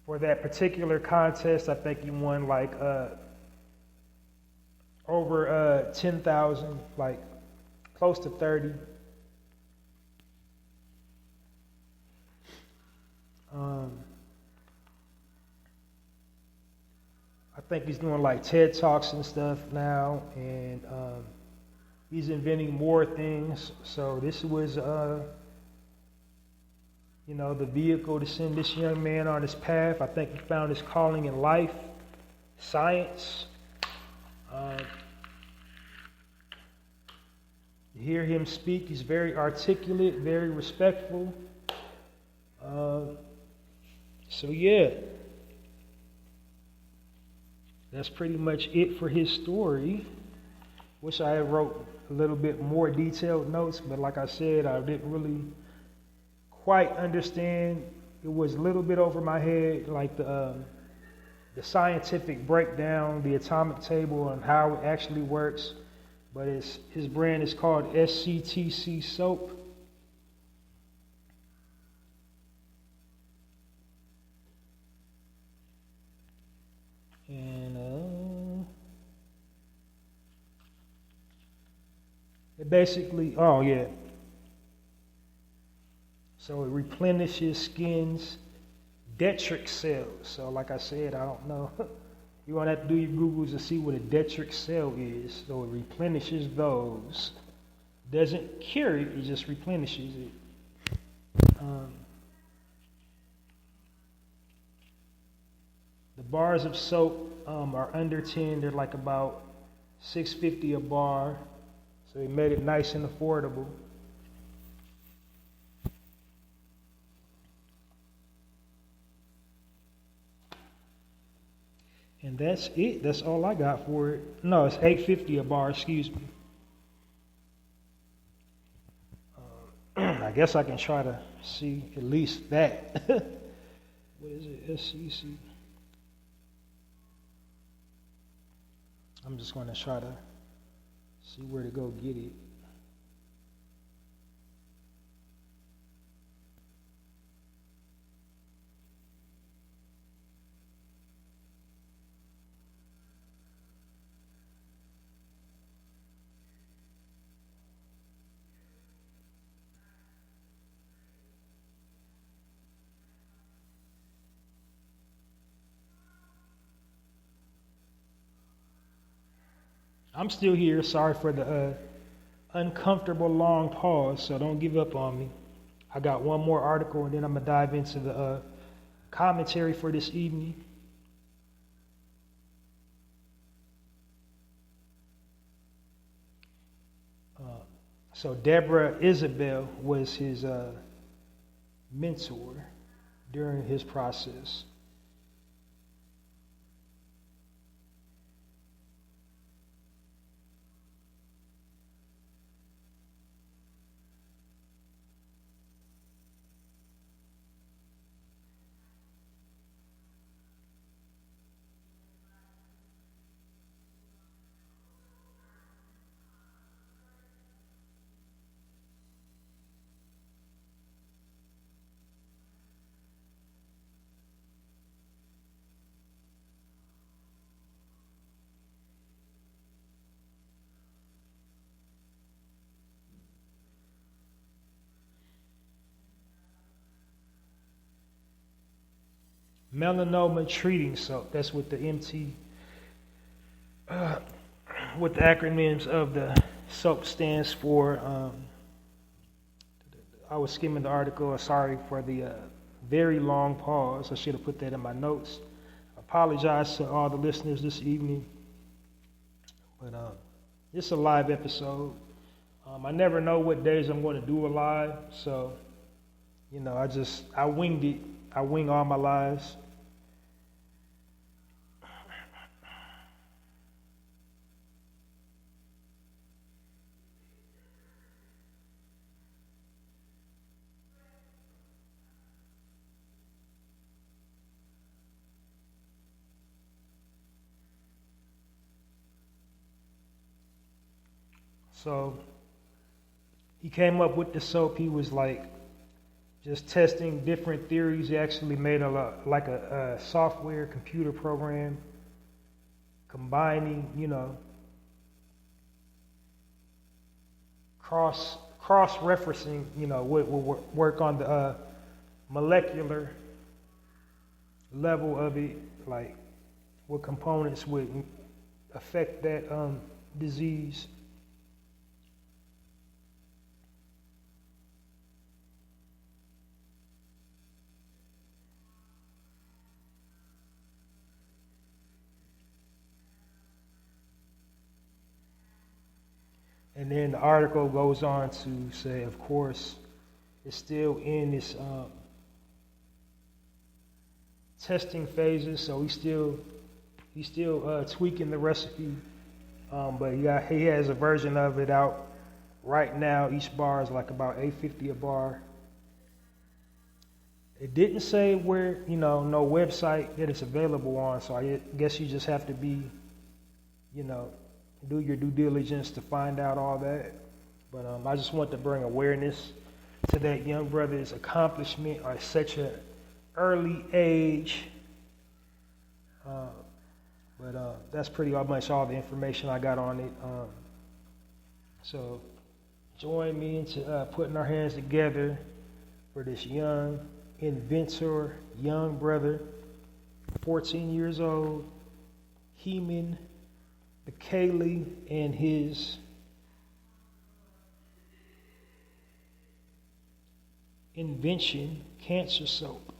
For that particular contest, I think he won over 10,000, close to 30. I think he's doing TED Talks and stuff now, and he's inventing more things. So this was, the vehicle to send this young man on his path. I think he found his calling in life, science. You hear him speak, he's very articulate, very respectful. So yeah. That's pretty much it for his story. Wish I had wrote a little bit more detailed notes, but like I said, I didn't really quite understand. It was a little bit over my head, the scientific breakdown, the atomic table, and how it actually works. But his brand is called SCTC Soap. And it basically, so it replenishes skin's dendritic cells. So like I said, I don't know. You're going to have to do your Googles to see what a dendritic cell is. So it replenishes those. Doesn't cure it, it just replenishes it. The bars of soap are under 10. They're about $6.50 a bar. So they made it nice and affordable. And that's it. That's all I got for it. No, it's $8.50 a bar, excuse me. I guess I can try to see at least that. What is it? SCC. I'm just going to try to see where to go get it. I'm still here. Sorry for the uncomfortable long pause, so don't give up on me. I got one more article, and then I'm going to dive into the commentary for this evening. So Deborah Isabel was his mentor during his process. Melanoma treating soap. That's what the what the acronyms of the soap stands for. I was skimming the article. Sorry for the very long pause. I should have put that in my notes. Apologize to all the listeners this evening. But it's a live episode. I never know what days I'm going to do a live, so I winged it. I wing all my lives. So he came up with the soap. He was like just testing different theories. He actually made a software computer program combining, cross-referencing, what will work on the molecular level of it, like what components would affect that disease. And then the article goes on to say, of course, it's still in its testing phases, so he's still tweaking the recipe. But he has a version of it out right now. Each bar is like about $8.50 a bar. It didn't say where, no website that it's available on, so I guess you just have to be, do your due diligence to find out all that. But I just want to bring awareness to that young brother's accomplishment at such an early age. But that's pretty much all the information I got on it. So join me into putting our hands together for this young inventor, young brother, 14 years old, Heman McKaylee, and his invention, cancer soap.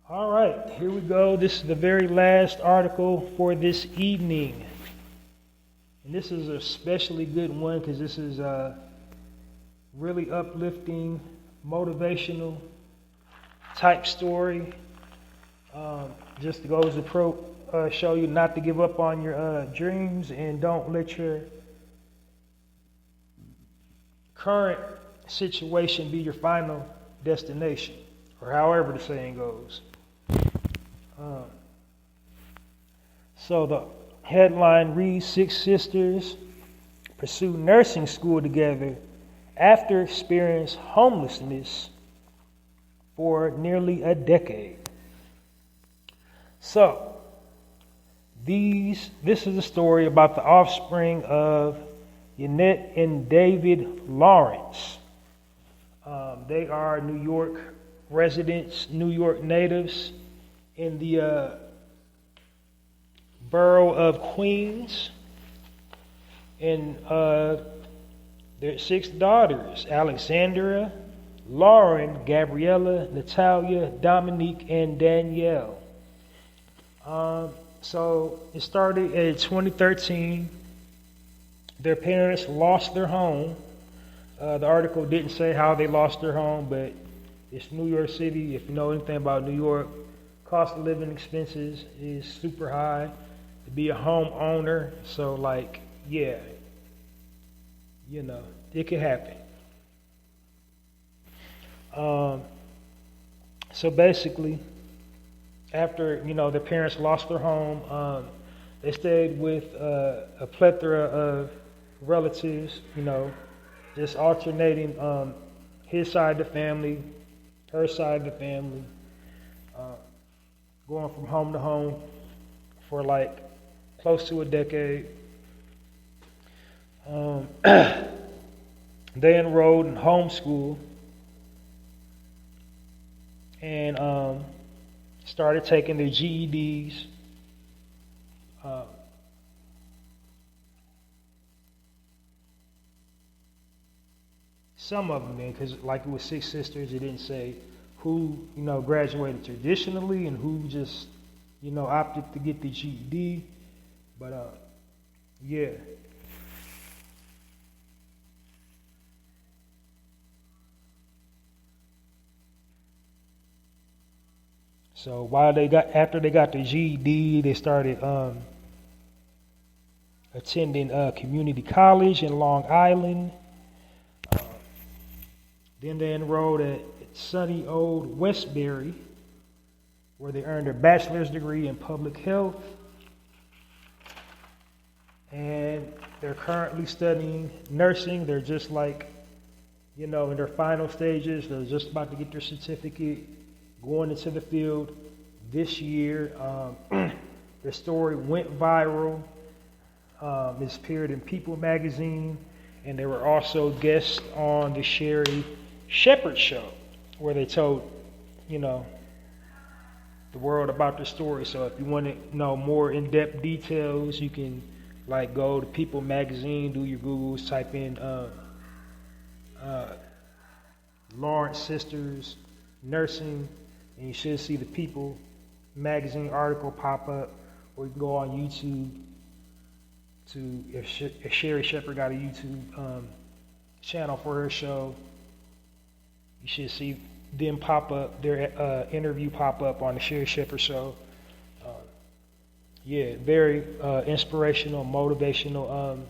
All right, here we go. This is the very last article for this evening. And this is a especially good one because this is really uplifting, motivational type story. Just goes to show you not to give up on your dreams and don't let your current situation be your final destination, or however the saying goes. So the headline reads, 6 sisters pursue nursing school together after experiencing homelessness for nearly a decade. So, this is a story about the offspring of Yannette and David Lawrence. They are New York residents, New York natives in the borough of Queens. And their 6 daughters, Alexandra, Lauren, Gabriella, Natalia, Dominique, and Danielle. So it started in 2013. Their parents lost their home. The article didn't say how they lost their home, but it's New York City. If you know anything about New York, cost of living expenses is super high to be a homeowner. So like, yeah, you know, it could happen. So basically, after, you know, their parents lost their home, they stayed with a plethora of relatives, you know, just alternating his side of the family, her side of the family, going from home to home for like close to a decade. They enrolled in homeschool and started taking their GEDs. Some of them, because like it was 6 sisters, it didn't say who, you know, graduated traditionally and who just, you know, opted to get the GED. But yeah. So after they got the GED, they started attending community college in Long Island. Then they enrolled at sunny old Westbury, where they earned their bachelor's degree in public health. And they're currently studying nursing. They're just like, you know, in their final stages. They're just about to get their certificate, going into the field this year. Their story went viral. It's appeared in People magazine, and they were also guests on the Sherry Shepherd show, where they told, you know, the world about the story. So if you want to know more in-depth details, you can like go to People magazine, do your Googles, type in Lawrence sisters nursing, and you should see the People magazine article pop up, or you can go on YouTube to, if Sherry Shepherd got a YouTube channel for her show, you should see them pop up, their interview pop up on the Sherry Shepherd show. Yeah, very inspirational, motivational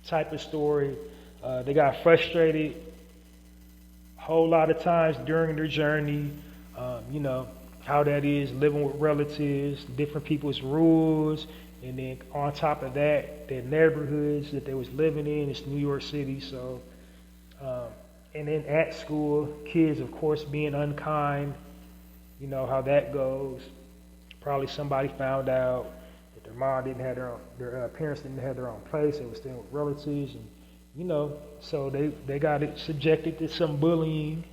type of story. They got frustrated a whole lot of times during their journey. You know, how that is living with relatives, different people's rules, and then on top of that, their neighborhoods that they was living in, it's New York City. So, and then at school, kids, of course, being unkind, you know how that goes. Probably somebody found out that their mom didn't have their parents didn't have their own place. They were staying with relatives, and you know, so they got it subjected to some bullying.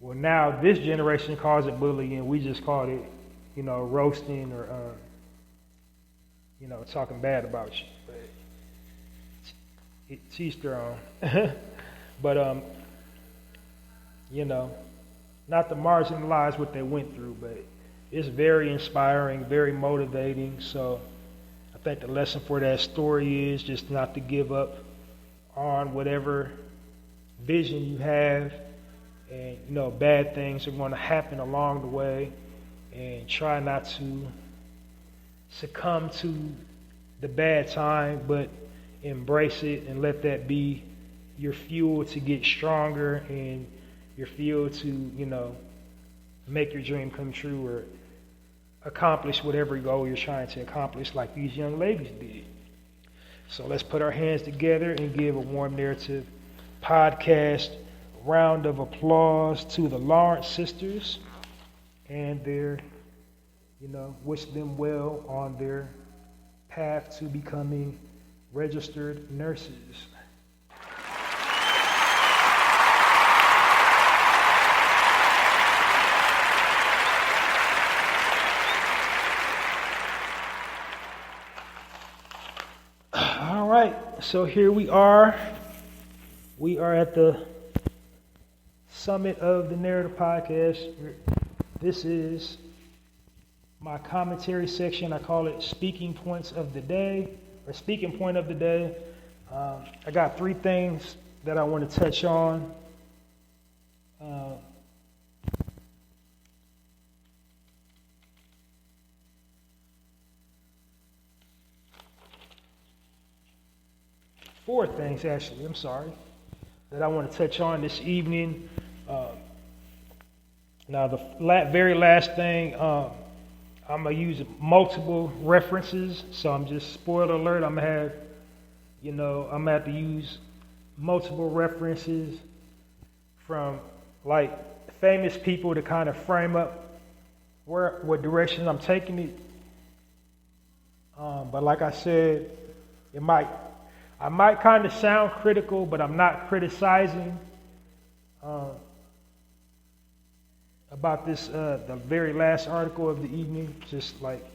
Well, now this generation calls it bullying. We just called it, you know, roasting or, you know, talking bad about you. But it's each their own. But, you know, not to marginalize what they went through, but it's very inspiring, very motivating. So I think the lesson for that story is just not to give up on whatever vision you have. And, bad things are going to happen along the way. And try not to succumb to the bad time, but embrace it and let that be your fuel to get stronger and your fuel to, make your dream come true or accomplish whatever goal you're trying to accomplish like these young ladies did. So let's put our hands together and give a Warm Narrative podcast round of applause to the Lawrence sisters and their, wish them well on their path to becoming registered nurses. All right, so here we are. We are at the summit of the Narrative Podcast. This is my commentary section. I call it Speaking Points of the Day, or Speaking Point of the Day. I got 3 things that I want to touch on. Four things, actually, I'm sorry, that I want to touch on this evening. Now, the very last thing, I'm going to use multiple references, so I'm just, spoiler alert, I'm going to have to use multiple references from, like, famous people to kind of frame up what direction I'm taking it. But like I said, I might kind of sound critical, but I'm not criticizing about this, the very last article of the evening, just like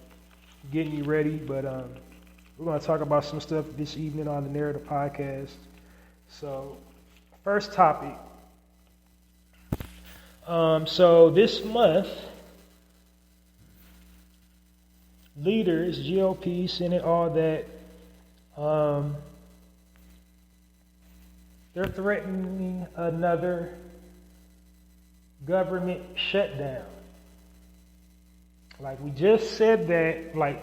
getting you ready. But we're going to talk about some stuff this evening on the Narrative Podcast. So, first topic. So this month, leaders, GOP, Senate, all that, they're threatening another government shutdown. Like we just said that, like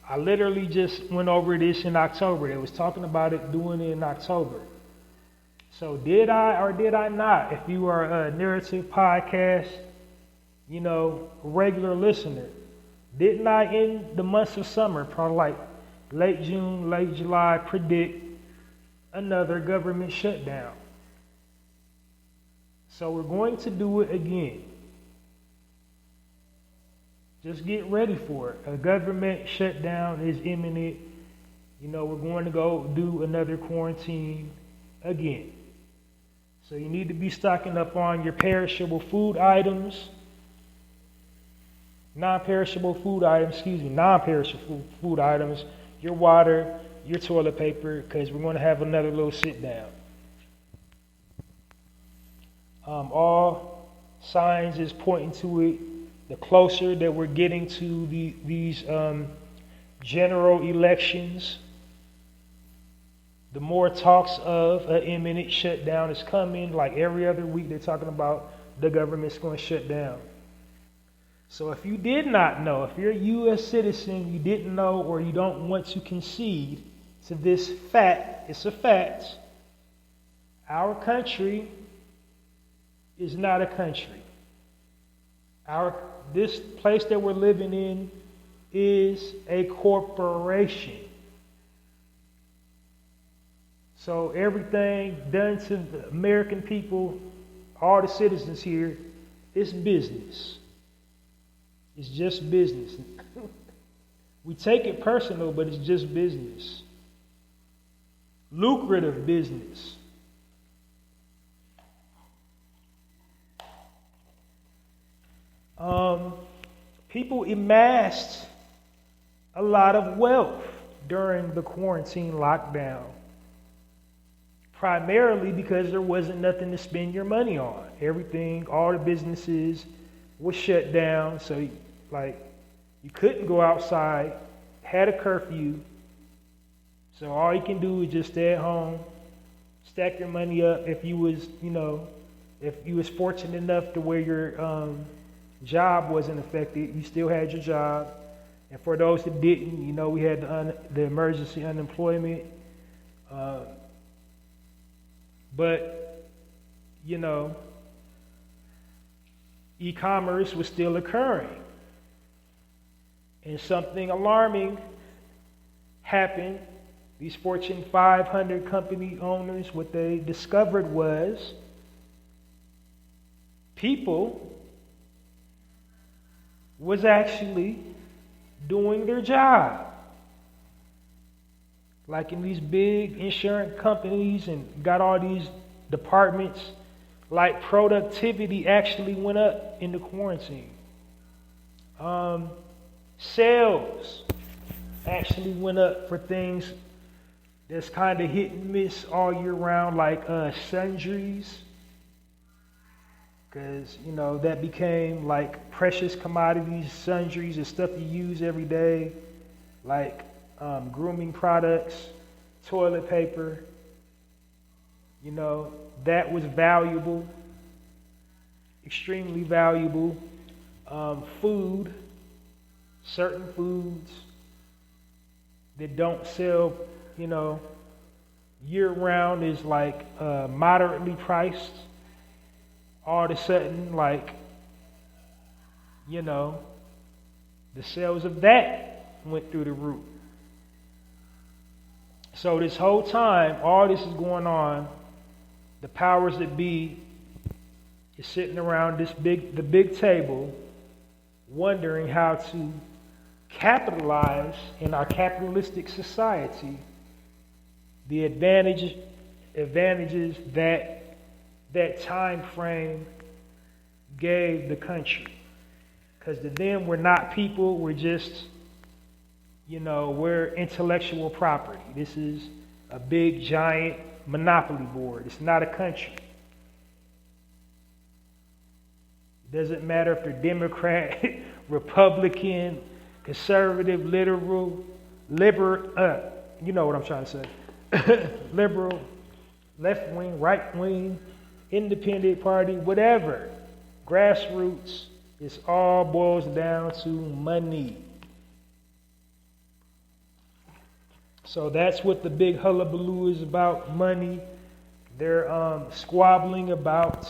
I literally just went over this in October. They was talking about it doing it in October. So did I or did I not? If you are a Narrative Podcast, regular listener, didn't I in the months of summer, probably like late June, late July, predict another government shutdown? So we're going to do it again. Just get ready for it. A government shutdown is imminent. We're going to go do another quarantine again. So you need to be stocking up on your non-perishable food items, your water, your toilet paper, because we're going to have another little sit down. All signs is pointing to it. The closer that we're getting to these general elections, the more talks of an imminent shutdown is coming. Like every other week, they're talking about the government's going to shut down. So if you did not know, if you're a U.S. citizen, you didn't know, or you don't want to concede to this fact, it's a fact, our country is not a country. This place that we're living in is a corporation. So everything done to the American people, all the citizens here, it's business. It's just business. We take it personal, but it's just business. Lucrative business. People amassed a lot of wealth during the quarantine lockdown. primarily because there wasn't nothing to spend your money on. Everything, all the businesses was shut down. So like you couldn't go outside, had a curfew. So all you can do is just stay at home, stack your money up. If you was, if you was fortunate enough to where your job wasn't affected, you still had your job. And for those that didn't, we had the emergency unemployment. But e-commerce was still occurring. And something alarming happened. These Fortune 500 company owners, what they discovered was people was actually doing their job. Like in these big insurance companies and got all these departments, like productivity actually went up in the quarantine. Sales actually went up for things that's kind of hit and miss all year round, like sundries. Because, that became like precious commodities, sundries, and stuff you use every day, like grooming products, toilet paper. That was valuable, extremely valuable. Food, certain foods that don't sell, year round is like moderately priced. All of a sudden, like, the sales of that went through the roof. So this whole time, all this is going on, the powers that be is sitting around the big table, wondering how to capitalize in our capitalistic society the advantages that time frame gave the country. Because to them, we're not people, we're just, we're intellectual property. This is a big, giant monopoly board. It's not a country. It doesn't matter if they're Democrat, Republican, conservative, liberal, you know what I'm trying to say. Liberal, left wing, right wing, independent party, whatever. Grassroots, it all boils down to money. So that's what the big hullabaloo is about, money. They're squabbling about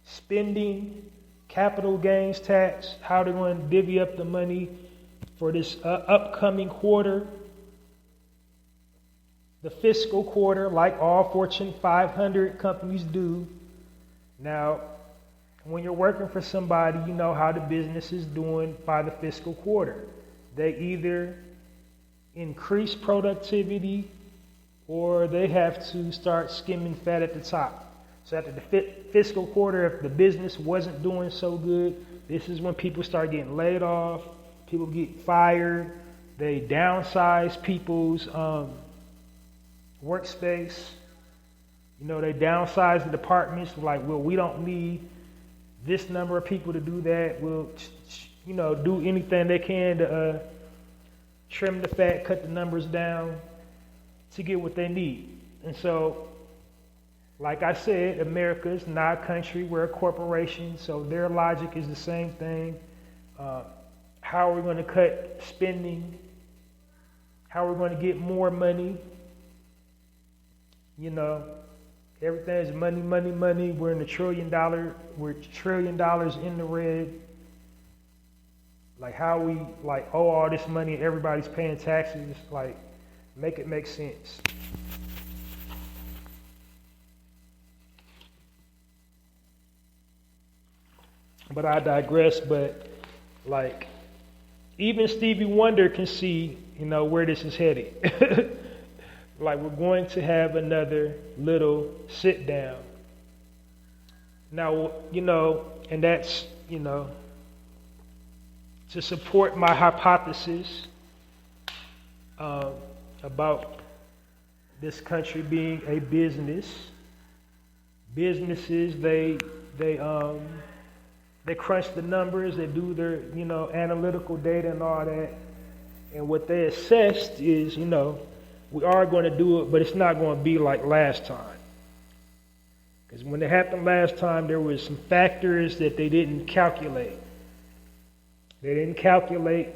spending, capital gains tax, how they're going to divvy up the money for this upcoming quarter. The fiscal quarter, like all Fortune 500 companies do. Now, when you're working for somebody, you know how the business is doing by the fiscal quarter. They either increase productivity or they have to start skimming fat at the top. So after the fiscal quarter, if the business wasn't doing so good, this is when people start getting laid off, people get fired, they downsize people's workspace. They downsize the departments, like, well, we don't need this number of people to do that. We'll, do anything they can to trim the fat, cut the numbers down to get what they need. And so, like I said, America is not a country, we're a corporation, so their logic is the same thing. How are we going to cut spending? How are we going to get more money? Everything is money, money, money. We're in $1 trillion. We're $1 trillion in the red. Like how we owe all this money, everybody's paying taxes. Like, make it make sense. But I digress. But even Stevie Wonder can see, where this is headed. Like, we're going to have another little sit down. Now, and that's, to support my hypothesis about this country being a business. Businesses, they crunch the numbers, they do their, analytical data and all that. And what they assessed is, we are going to do it, but it's not going to be like last time. Because when it happened last time, there was some factors that they didn't calculate. They didn't calculate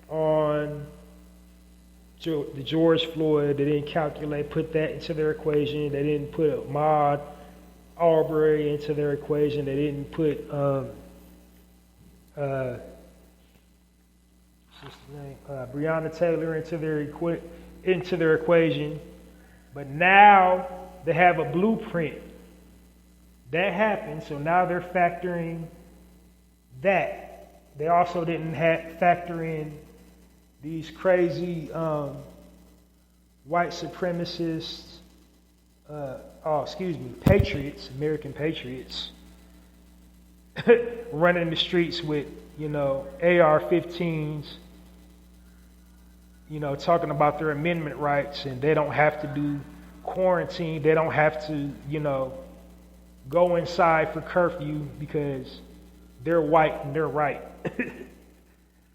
on the George Floyd. They didn't put that into their equation. They didn't put Ahmaud Arbery into their equation. They didn't put Breonna Taylor into their equation. But now they have a blueprint. That happened, so now they're factoring that. They also didn't factor in these crazy white supremacists, patriots, American patriots, running the streets with, AR-15s, talking about their amendment rights, and they don't have to do quarantine. They don't have to, go inside for curfew because they're white and they're right.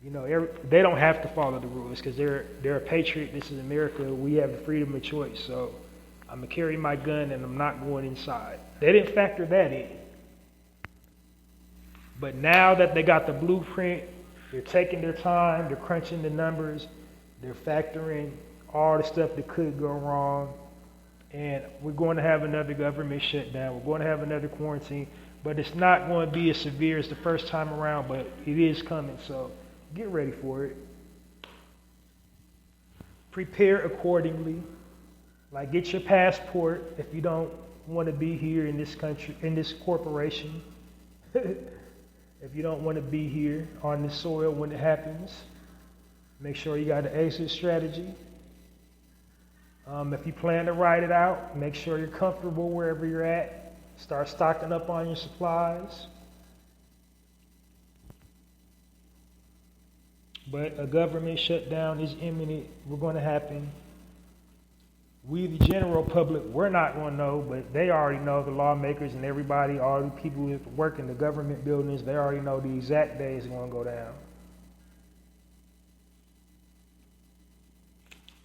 They don't have to follow the rules because they're a patriot. This is America. We have the freedom of choice. So I'm going to carry my gun and I'm not going inside. They didn't factor that in. But now that they got the blueprint, they're taking their time, they're crunching the numbers, they're factoring all the stuff that could go wrong. And we're going to have another government shutdown. We're going to have another quarantine. But it's not going to be as severe as the first time around, but it is coming. So get ready for it. Prepare accordingly. Like, get your passport if you don't want to be here in this country, in this corporation. If you don't want to be here on this soil when it happens, make sure you got an exit strategy. If you plan to ride it out, make sure you're comfortable wherever you're at. Start stocking up on your supplies. But a government shutdown is imminent. We're going to happen. We, the general public, we're not going to know, but they already know, the lawmakers and everybody, all the people who work in the government buildings, they already know the exact day it's going to go down.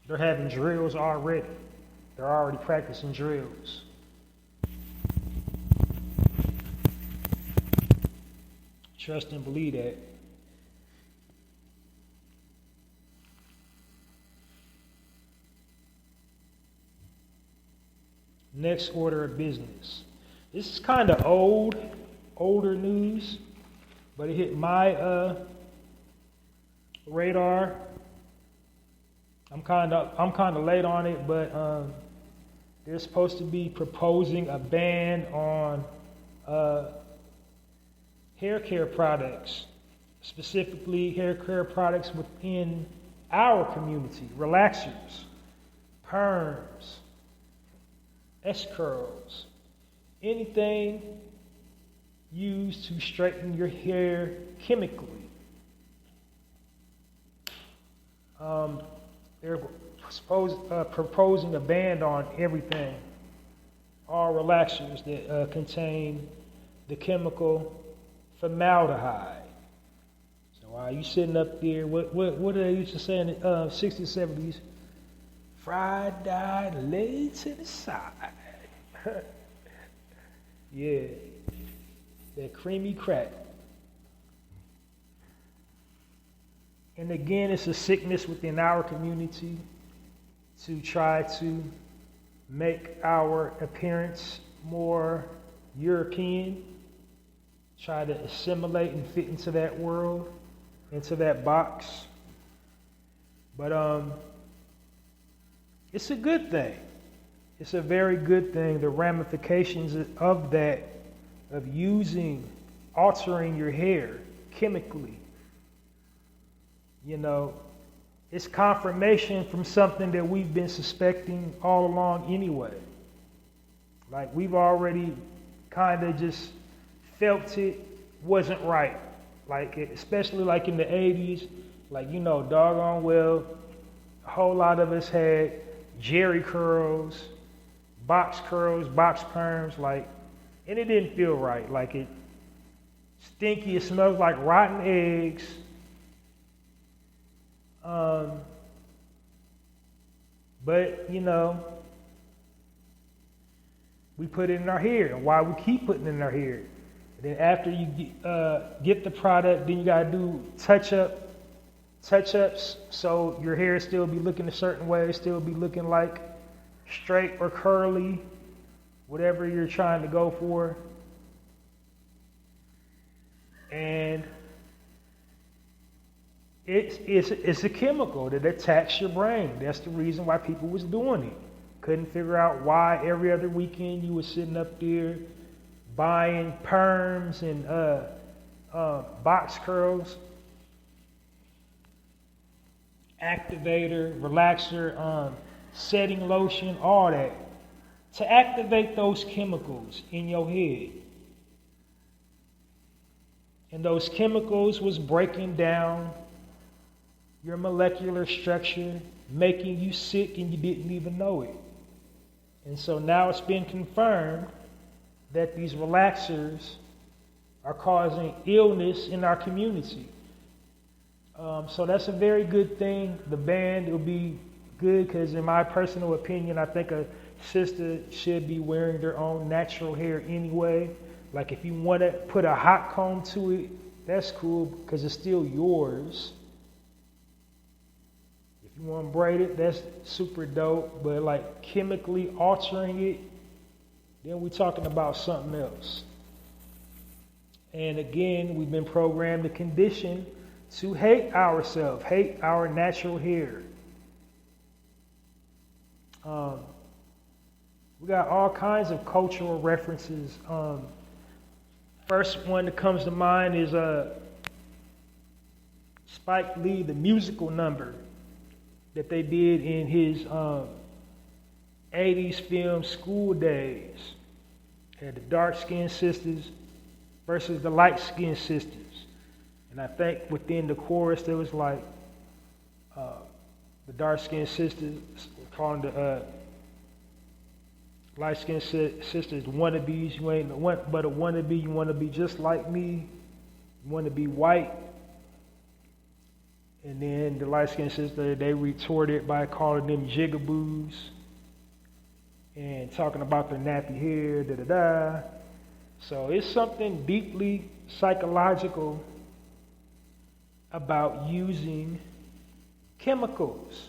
They're having drills already. They're already practicing drills. Trust and believe that. Next order of business. This is kind of older news, but it hit my radar. I'm kind of late on it, but they're supposed to be proposing a ban on hair care products, specifically hair care products within our community, relaxers, perms, S-curls, anything used to straighten your hair chemically. They're proposing a ban on everything, all relaxers that contain the chemical formaldehyde. So while you sitting up there, what do they used to say in the 60s, 70s? Fried, dyed, laid to the side. Yeah, that creamy crack. And again, it's a sickness within our community to try to make our appearance more European, try to assimilate and fit into that world, into that box. But it's a good thing. It's a very good thing. The ramifications of that, of altering your hair chemically, it's confirmation from something that we've been suspecting all along anyway. Like, we've already kind of just felt it wasn't right. Like, especially like in the 80s, like, doggone well, a whole lot of us had jerry curls, box perms, like, and it didn't feel right. Like, it stinky, it smells like rotten eggs. But, you know, we put it in our hair, and why we keep putting it in our hair. And then after you get the product, then you gotta do touch-ups, so your hair still be looking a certain way, still be looking like straight or curly, whatever you're trying to go for. And it's a chemical that attacks your brain. That's the reason why people was doing it. Couldn't figure out why every other weekend you were sitting up there buying perms and box curls, activator, relaxer, setting lotion, all that, to activate those chemicals in your head. And those chemicals was breaking down your molecular structure, making you sick, and you didn't even know it. And so now it's been confirmed that these relaxers are causing illness in our community. So that's a very good thing. The ban will be good because, in my personal opinion, I think a sister should be wearing their own natural hair anyway. Like, if you want to put a hot comb to it, that's cool because it's still yours. If you want to braid it, that's super dope. But like chemically altering it, then we're talking about something else. And again, we've been programmed to condition to hate ourselves, hate our natural hair. We got all kinds of cultural references. First one that comes to mind is Spike Lee, the musical number that they did in his 80s film School Days. Had the dark-skinned sisters versus the light-skinned sisters. And I think within the chorus there was like the dark-skinned sisters calling the light-skinned sisters wannabes. You ain't but a wannabe. You want to be just like me. You want to be white. And then the light-skinned sister, they retorted by calling them jigaboos and talking about their nappy hair, da-da-da. So it's something deeply psychological about using chemicals.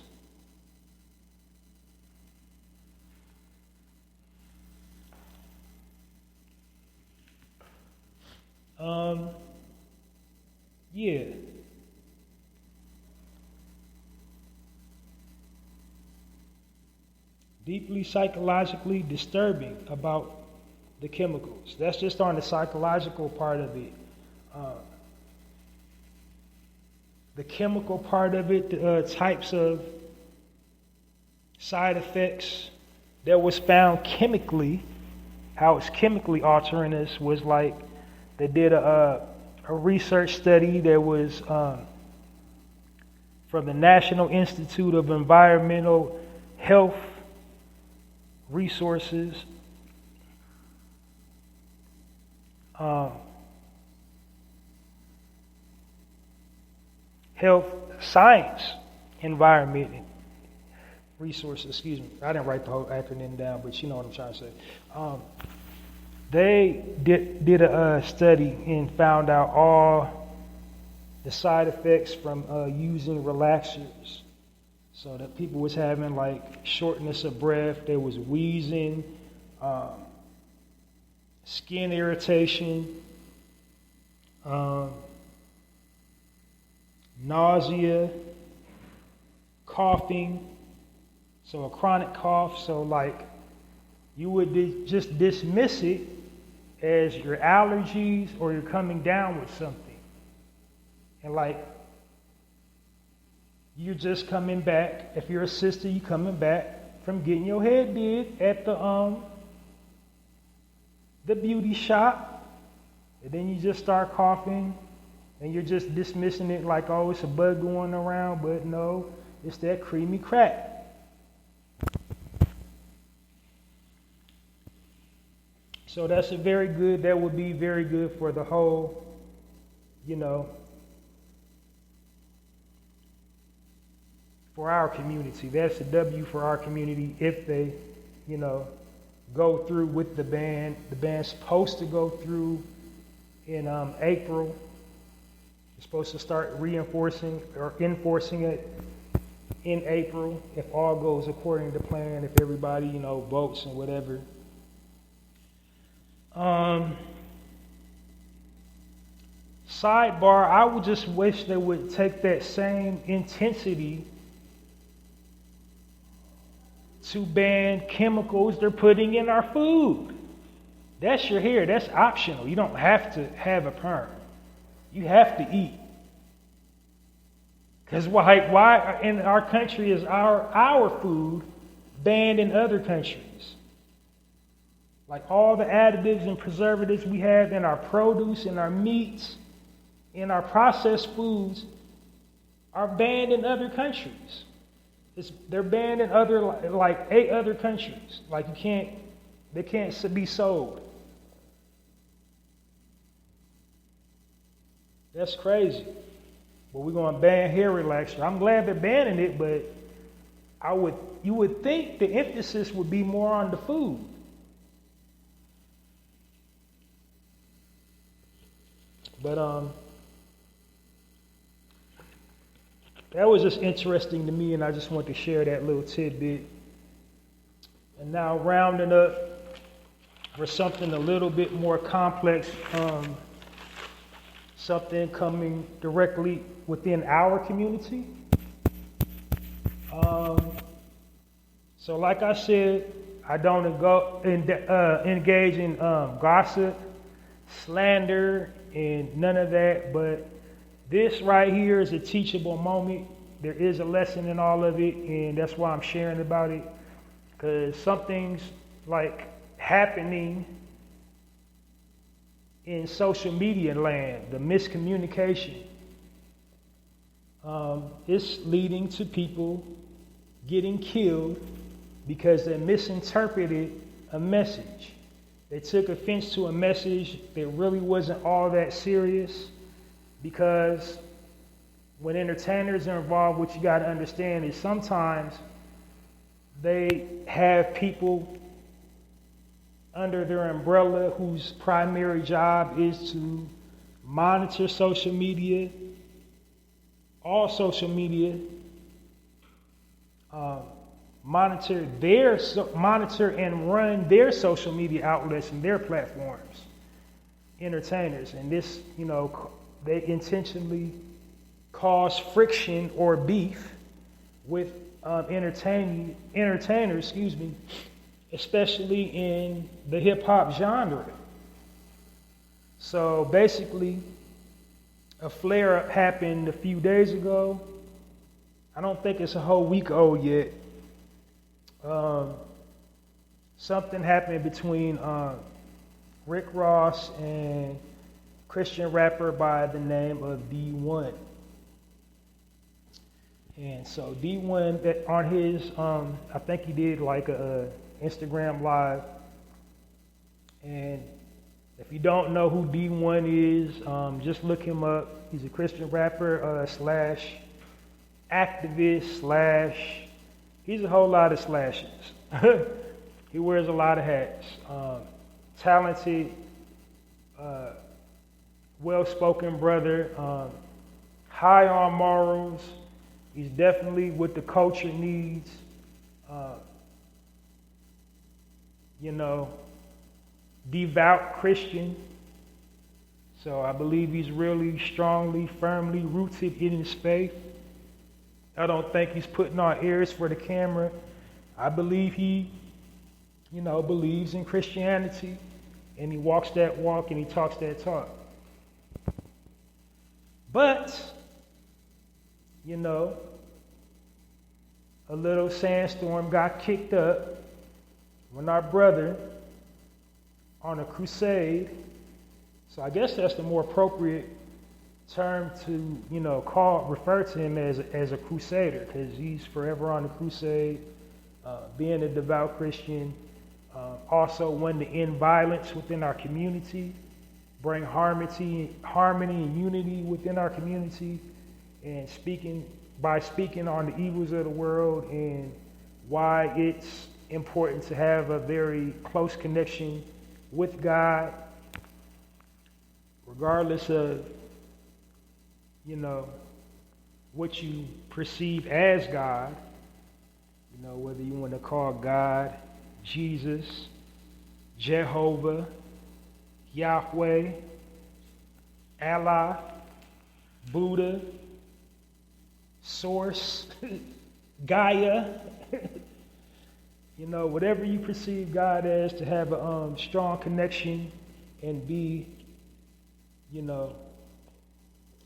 Yeah. Deeply psychologically disturbing about the chemicals. That's just on the psychological part of it. The chemical part of it, the types of side effects that was found chemically, how it's chemically altering us, was like they did a research study that was from the National Institute of Environmental Health Resources. Health Science Environment Resources, excuse me. I didn't write the whole acronym down, but you know what I'm trying to say. They did a study and found out all the side effects from using relaxers. So that people was having like shortness of breath, there was wheezing, skin irritation, nausea, coughing, so a chronic cough. So like you would just dismiss it as your allergies or you're coming down with something. And like you're just coming back, if you're a sister, you coming back from getting your hair did at the beauty shop, and then you just start coughing, and you're just dismissing it like, oh, it's a bug going around, but no, it's that creamy crack. So that would be very good for the whole, for our community. That's a W for our community if they, go through with the ban. The ban's supposed to go through in April. It's supposed to start enforcing it in April if all goes according to plan, if everybody, votes and whatever. Sidebar, I would just wish they would take that same intensity to ban chemicals they're putting in our food. That's your hair. That's optional. You don't have to have a perm. You have to eat. Because why in our country is our food banned in other countries? Like all the additives and preservatives we have in our produce, in our meats, in our processed foods are banned in other countries. They're banned in 8 other countries. Like they can't be sold. That's crazy. But we're going to ban hair relaxer. I'm glad they're banning it, but you would think the emphasis would be more on the food. But that was just interesting to me, and I just want to share that little tidbit. And now rounding up for something a little bit more complex, something coming directly within our community. So like I said, I don't engage in gossip, slander, and none of that, but this right here is a teachable moment. There is a lesson in all of it, and that's why I'm sharing about it, because something's like happening in social media land, the miscommunication. It's leading to people getting killed because they misinterpreted a message. They took offense to a message that really wasn't all that serious, because when entertainers are involved, what you got to understand is sometimes they have people under their umbrella whose primary job is to monitor social media, all social media, monitor and run their social media outlets and their platforms, entertainers. And this, they intentionally cause friction or beef with entertainers, especially in the hip hop genre. So basically, a flare-up happened a few days ago. I don't think it's a whole week old yet. Something happened between Rick Ross and Christian rapper by the name of D1. And so D1, on his, I think he did like a Instagram live. And if you don't know who D1 is, just look him up. He's a Christian rapper slash activist slash, he's a whole lot of slashes. He wears a lot of hats. Talented, well-spoken brother, high on morals. He's definitely what the culture needs. Devout Christian. So I believe he's really strongly, firmly rooted in his faith. I don't think he's putting on airs for the camera. I believe he, believes in Christianity, and he walks that walk and he talks that talk. But, a little sandstorm got kicked up when our brother on a crusade, so I guess that's the more appropriate term to, refer to him as a crusader, because he's forever on the crusade, being a devout Christian, Also one to end violence within our community, bring harmony and unity within our community, and speaking on the evils of the world and why it's important to have a very close connection with God, regardless of, what you perceive as God, whether you want to call God Jesus, Jehovah, Yahweh, Allah, Buddha, Source, Gaia, whatever you perceive God as, to have a strong connection and be,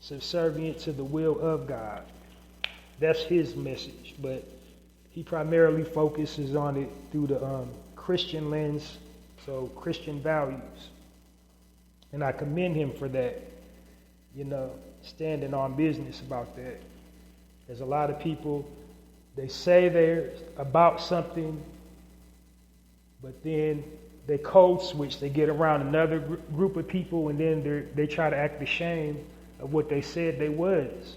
subservient to the will of God. That's his message, but he primarily focuses on it through the Christian lens, so Christian values. And I commend him for that, standing on business about that. There's a lot of people, they say they're about something, but then they code switch. They get around another group of people, and then they try to act ashamed of what they said they was.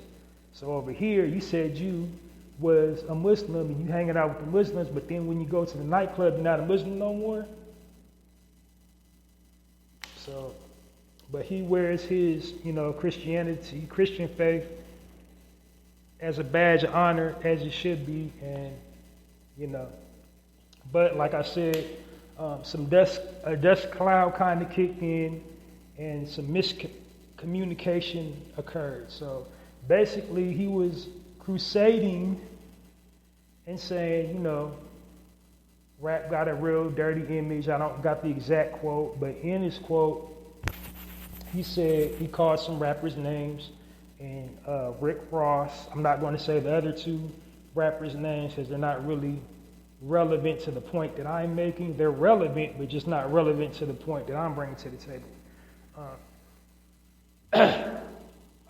So over here, you said you was a Muslim and you hanging out with the Muslims, but then when you go to the nightclub, you're not a Muslim no more. So, but he wears his, Christianity, Christian faith as a badge of honor, as it should be, and, but like I said, a dust cloud kind of kicked in, and some miscommunication occurred. So basically, he was crusading and saying, rap got a real dirty image. I don't got the exact quote, but in his quote, he said he called some rappers' names, and Rick Ross. I'm not going to say the other two rappers' names because they're not really relevant to the point that I'm making. They're relevant, but just not relevant to the point that I'm bringing to the table.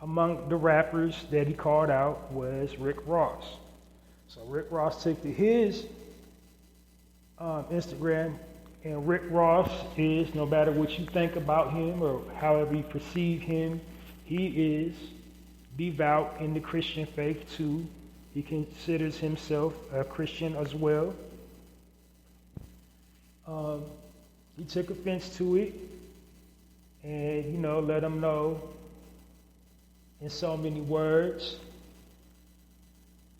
Among the rappers that he called out was Rick Ross. So Rick Ross took to his Instagram, and Rick Ross is, no matter what you think about him or however you perceive him, he is devout in the Christian faith too. He considers himself a Christian as well. He took offense to it and, let him know in so many words,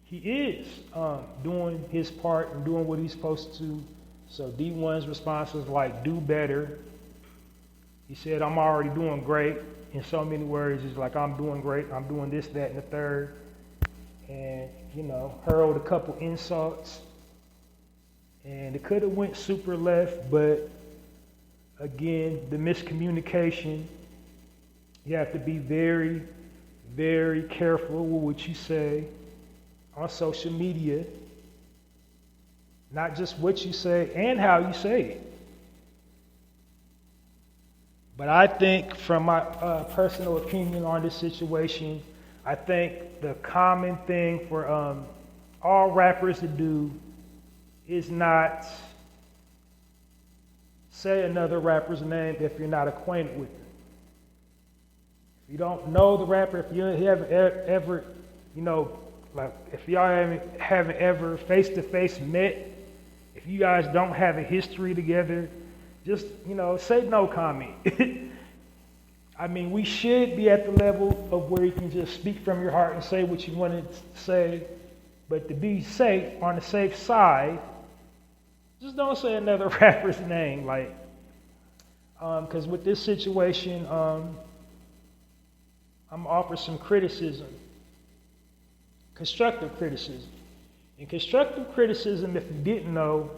he is doing his part and doing what he's supposed to. So D1's response was like, do better. He said, I'm already doing great. In so many words, he's like, I'm doing great. I'm doing this, that, and the third. And, hurled a couple insults. And it could have went super left, but again, the miscommunication, you have to be very, very careful with what you say on social media. Not just what you say and how you say it. But I think, from my personal opinion on this situation, I think the common thing for all rappers to do is not say another rapper's name if you're not acquainted with them. If you don't know the rapper, if you haven't ever, if y'all haven't ever face-to-face met, if you guys don't have a history together, just, say no comment. I mean, we should be at the level of where you can just speak from your heart and say what you want to say. But to be safe, on the safe side, just don't say another rapper's name. Because with this situation, I'm offering some criticism, constructive criticism. And constructive criticism, if you didn't know,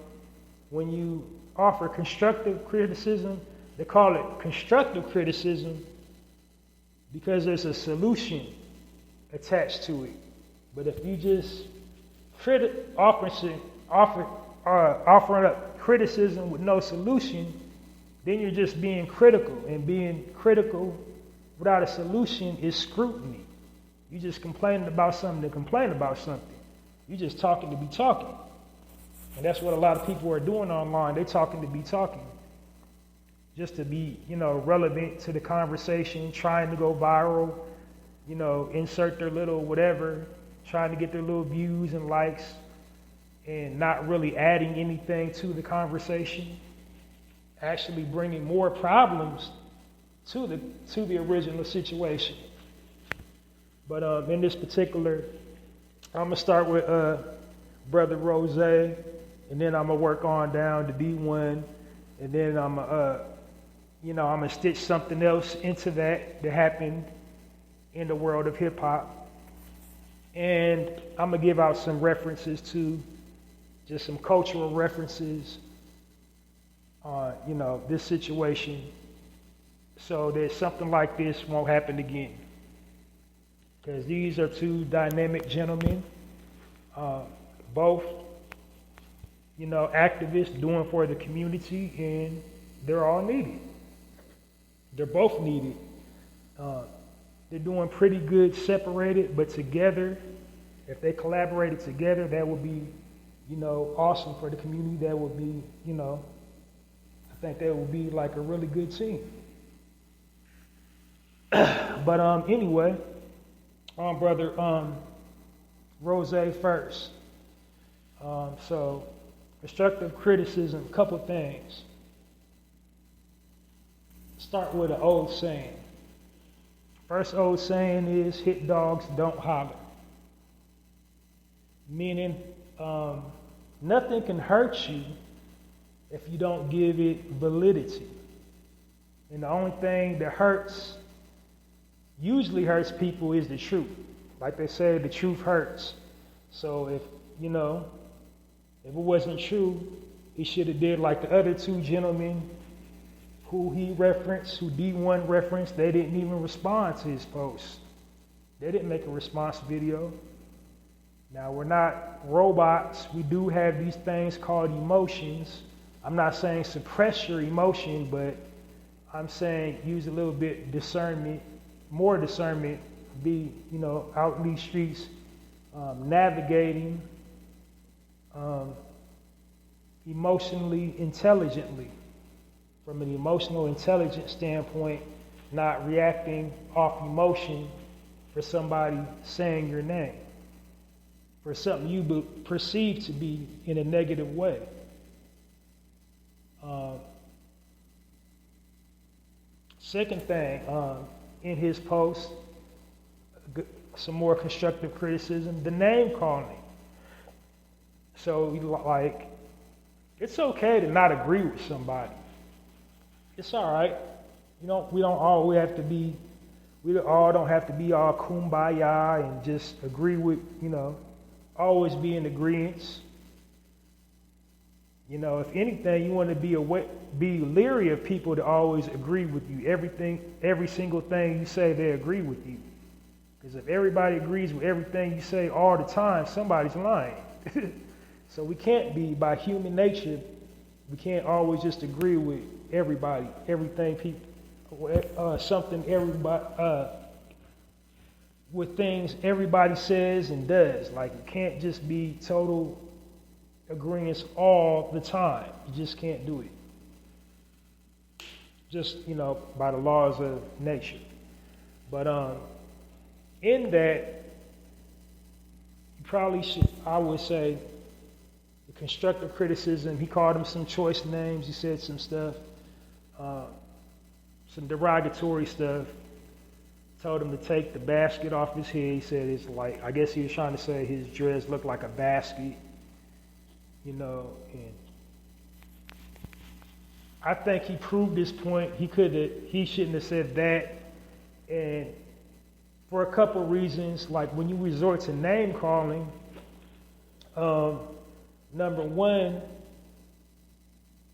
when you offer constructive criticism, they call it constructive criticism because there's a solution attached to it. But if you just offering up criticism with no solution, then you're just being critical. And being critical without a solution is scrutiny. You're just complaining about something to complain about something. You're just talking to be talking. And that's what a lot of people are doing online. They're talking to be talking. Just to be, relevant to the conversation, trying to go viral, insert their little whatever, trying to get their little views and likes, and not really adding anything to the conversation, actually bringing more problems to the original situation. But in this particular, I'm gonna start with Brother Rose, and then I'm gonna work on down to D1, and then I'm gonna stitch something else into that happened in the world of hip hop, and I'm gonna give out some references to just some cultural references on this situation, so that something like this won't happen again. Because these are two dynamic gentlemen, both, activists doing for the community, and they're all needed. They're both needed. They're doing pretty good separated, but together, if they collaborated together, that would be, awesome for the community. That would be, I think that would be like a really good team. But anyway, Brother Rose first. So constructive criticism, a couple things. Start with an old saying. First old saying is, hit dogs, don't holler. Meaning, nothing can hurt you if you don't give it validity. And the only thing that usually hurts people is the truth. Like they say, the truth hurts. So if it wasn't true, he should have did like the other two gentlemen who he referenced, who D1 referenced. They didn't even respond to his post. They didn't make a response video. Now, we're not robots. We do have these things called emotions. I'm not saying suppress your emotion, but I'm saying use a little bit discernment, more discernment, be, out in these streets, navigating emotionally intelligently, from an emotional intelligence standpoint, not reacting off emotion for somebody saying your name, for something you perceive to be in a negative way. Second thing, in his post, some more constructive criticism, the name calling. So, it's okay to not agree with somebody. It's all right. We don't all have to be all kumbaya and just agree with, always be in agreement. If anything, you want to be leery of people to always agree with you. Every single thing you say, they agree with you. Because if everybody agrees with everything you say all the time, somebody's lying. So we can't be, by human nature, we can't always just agree with everybody, everything people, something everybody, with things everybody says and does. Like, you can't just be total agreements all the time. You just can't do it. Just, by the laws of nature. But in that, you probably should, I would say, the constructive criticism, he called him some choice names, he said some stuff, some derogatory stuff, told him to take the basket off his head. He said it's like, I guess he was trying to say his dreads looked like a basket, and I think he proved his point. He shouldn't have said that, and for a couple reasons. Like, when you resort to name calling, number one,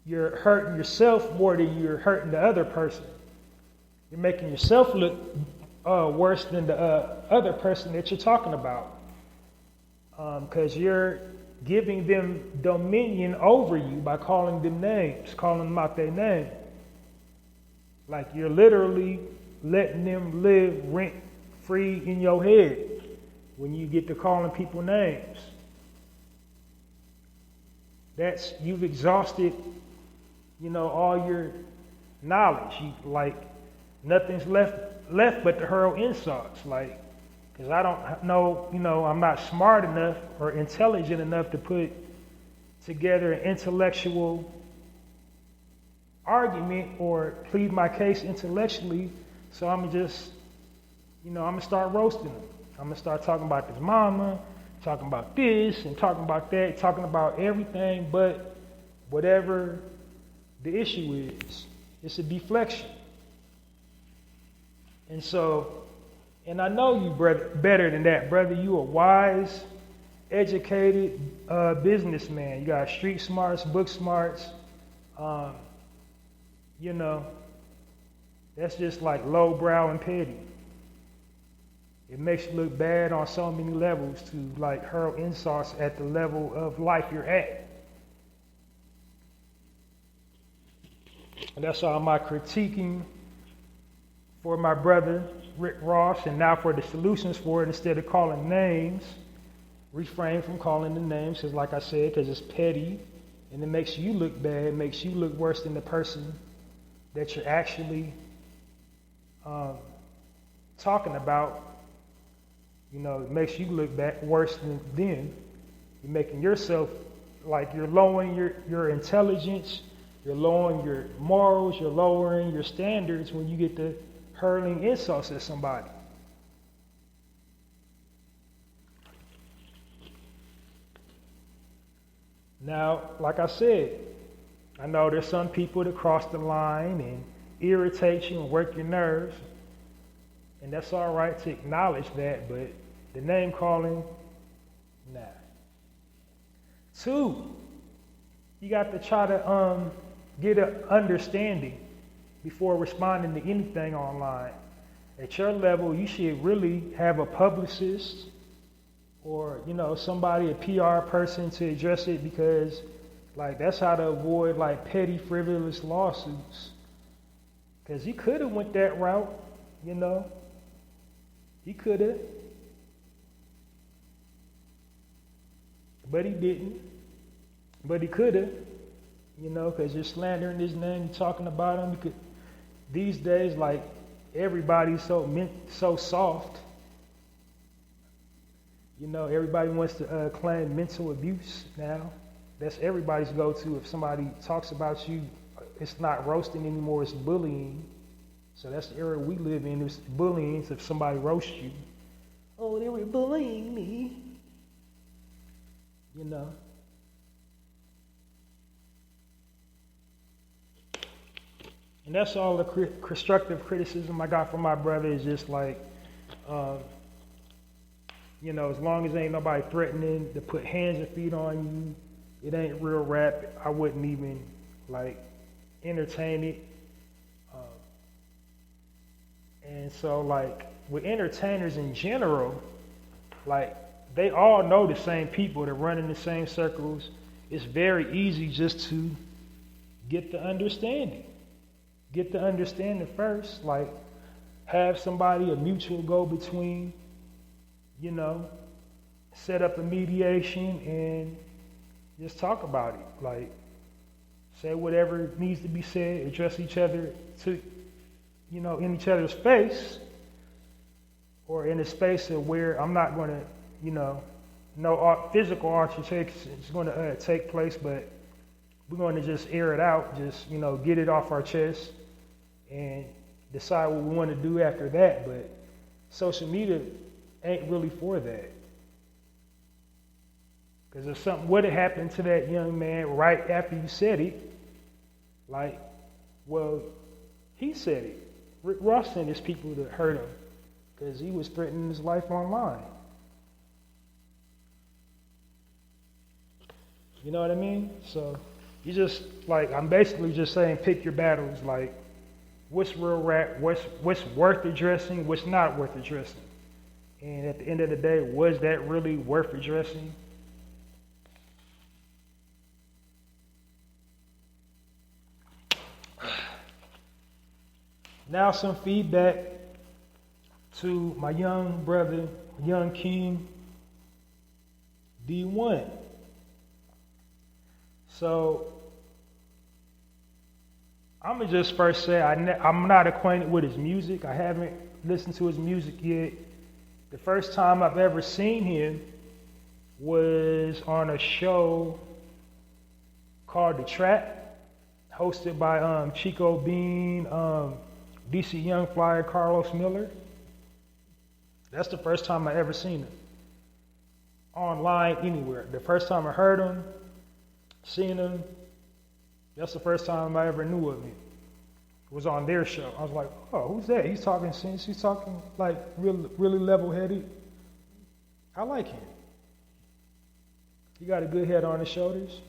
you're hurting yourself more than you're hurting the other person. You're making yourself look worse than the other person that you're talking about, because you're giving them dominion over you by calling them names, calling them out their name. Like, you're literally letting them live rent-free in your head. when you get to calling people names. you've exhausted, all your knowledge. Nothing's left but to hurl insults. Because I don't know, I'm not smart enough or intelligent enough to put together an intellectual argument or plead my case intellectually. So I'm just, I'm going to start roasting them. I'm going to start talking about this mama, talking about this and talking about that, talking about everything but whatever the issue is. It's a deflection. And so, and I know you, brother, better than that, brother. You a wise, educated businessman. You got street smarts, book smarts. That's just like lowbrow and petty. It makes you look bad on so many levels to hurl insults at the level of life you're at. And that's all my critiquing for my brother, Rick Ross, and now for the solutions for it, instead of calling names, refrain from calling the names, because like I said, because it's petty, and it makes you look bad, it makes you look worse than the person that you're actually talking about. It makes you look worse than them. You're making yourself, you're lowering your intelligence, you're lowering your morals, you're lowering your standards when you get to hurling insults at somebody. Now, like I said, I know there's some people that cross the line and irritate you and work your nerves. And that's all right to acknowledge that, but the name calling, nah. 2, you got to try to get an understanding before responding to anything online. At your level, you should really have a publicist or, somebody, a PR person to address it, because that's how to avoid petty, frivolous lawsuits. Because he could have went that route, He could have. But he didn't. But he could have, because you're slandering his name, you're talking about him. These days, everybody's so soft. Everybody wants to claim mental abuse now. That's everybody's go-to. If somebody talks about you, it's not roasting anymore, it's bullying. So that's the era we live in. It's bullying if somebody roasts you. Oh, they were bullying me. And that's all the constructive criticism I got from my brother, is just as long as ain't nobody threatening to put hands and feet on you, it ain't real rap. I wouldn't even entertain it. And so with entertainers in general, they all know the same people that run in the same circles. It's very easy just to get the understanding. Get the understanding first. Have somebody, a mutual go-between, set up a mediation and just talk about it. Say whatever needs to be said, address each other to, in each other's face, or in a space of where I'm not going to, no physical altercation is going to take place, but we're going to just air it out, just, get it off our chest and decide what we want to do after that. But social media ain't really for that. Because if something would have happened to that young man right after you said it, he said it. Rick Ross sent his people to hurt him because he was threatening his life online. You know what I mean? So you just I'm basically just saying, pick your battles. What's real rap? What's worth addressing? What's not worth addressing? And at the end of the day, was that really worth addressing? Now some feedback to my young brother, young king, D1. So I'm gonna just first say I'm not acquainted with his music. I haven't listened to his music yet. The first time I've ever seen him was on a show called The Trap, hosted by Chico Bean, DC Young Flyer, Carlos Miller. That's the first time I ever seen him online anywhere. The first time I heard him, seen him, that's the first time I ever knew of him. It was on their show. I was like, oh, who's that? He's talking sense. He's talking like really level-headed. I like him. He got a good head on his shoulders.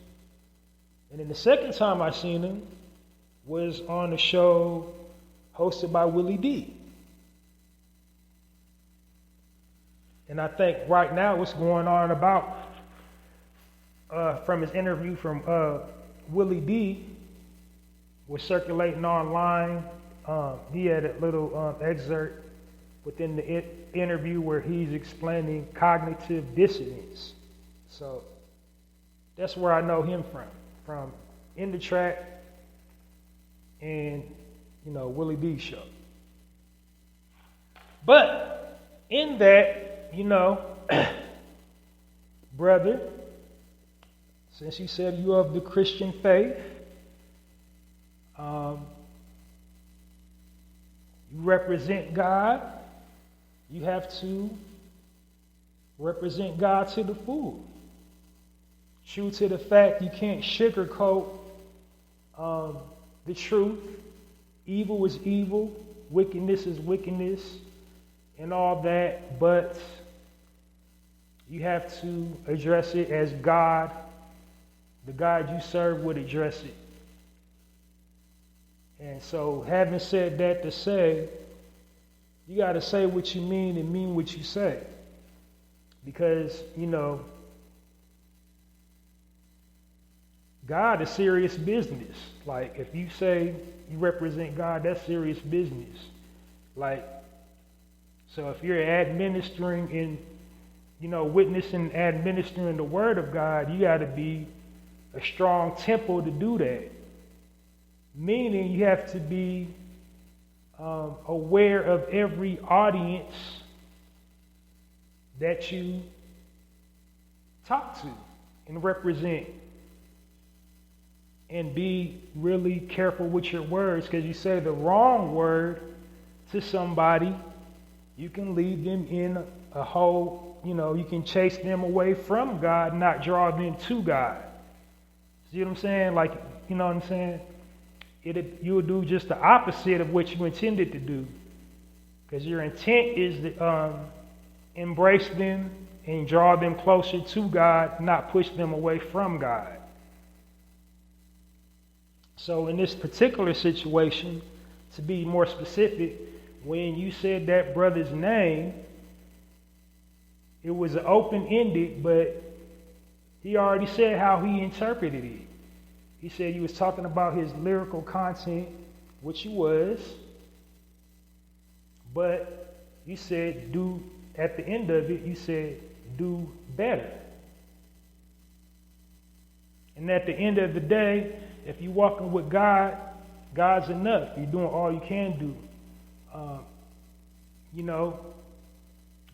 And then the second time I seen him was on a show hosted by Willie D. And I think right now what's going on about, from his interview from Willie D, was circulating online. He had a little excerpt within the interview where he's explaining cognitive dissonance. So that's where I know him from In the Track and, Willie D's show. But in that, brother, since you said you of the Christian faith, you represent God, you have to represent God to the full. True to the fact you can't sugarcoat the truth. Evil is evil, wickedness is wickedness, and all that, but you have to address it as God, the God you serve, would address it. And so, having said that to say, you got to say what you mean and mean what you say. Because, God is serious business. Like, if you say you represent God, that's serious business. Like, so if you're administering and, witnessing and administering the word of God, you got to be a strong temple to do that. Meaning you have to be aware of every audience that you talk to and represent. And be really careful with your words, because you say the wrong word to somebody, you can lead them in a hole, you can chase them away from God, not draw them to God. See what I'm saying? Like, you know what I'm saying? You'll do just the opposite of what you intended to do. Because your intent is to embrace them and draw them closer to God, not push them away from God. So in this particular situation, to be more specific, when you said that brother's name, it was open-ended, but he already said how he interpreted it. He said he was talking about his lyrical content, which he was, but you said at the end of it, you said do better. And at the end of the day, if you're walking with God, God's enough. You're doing all you can do.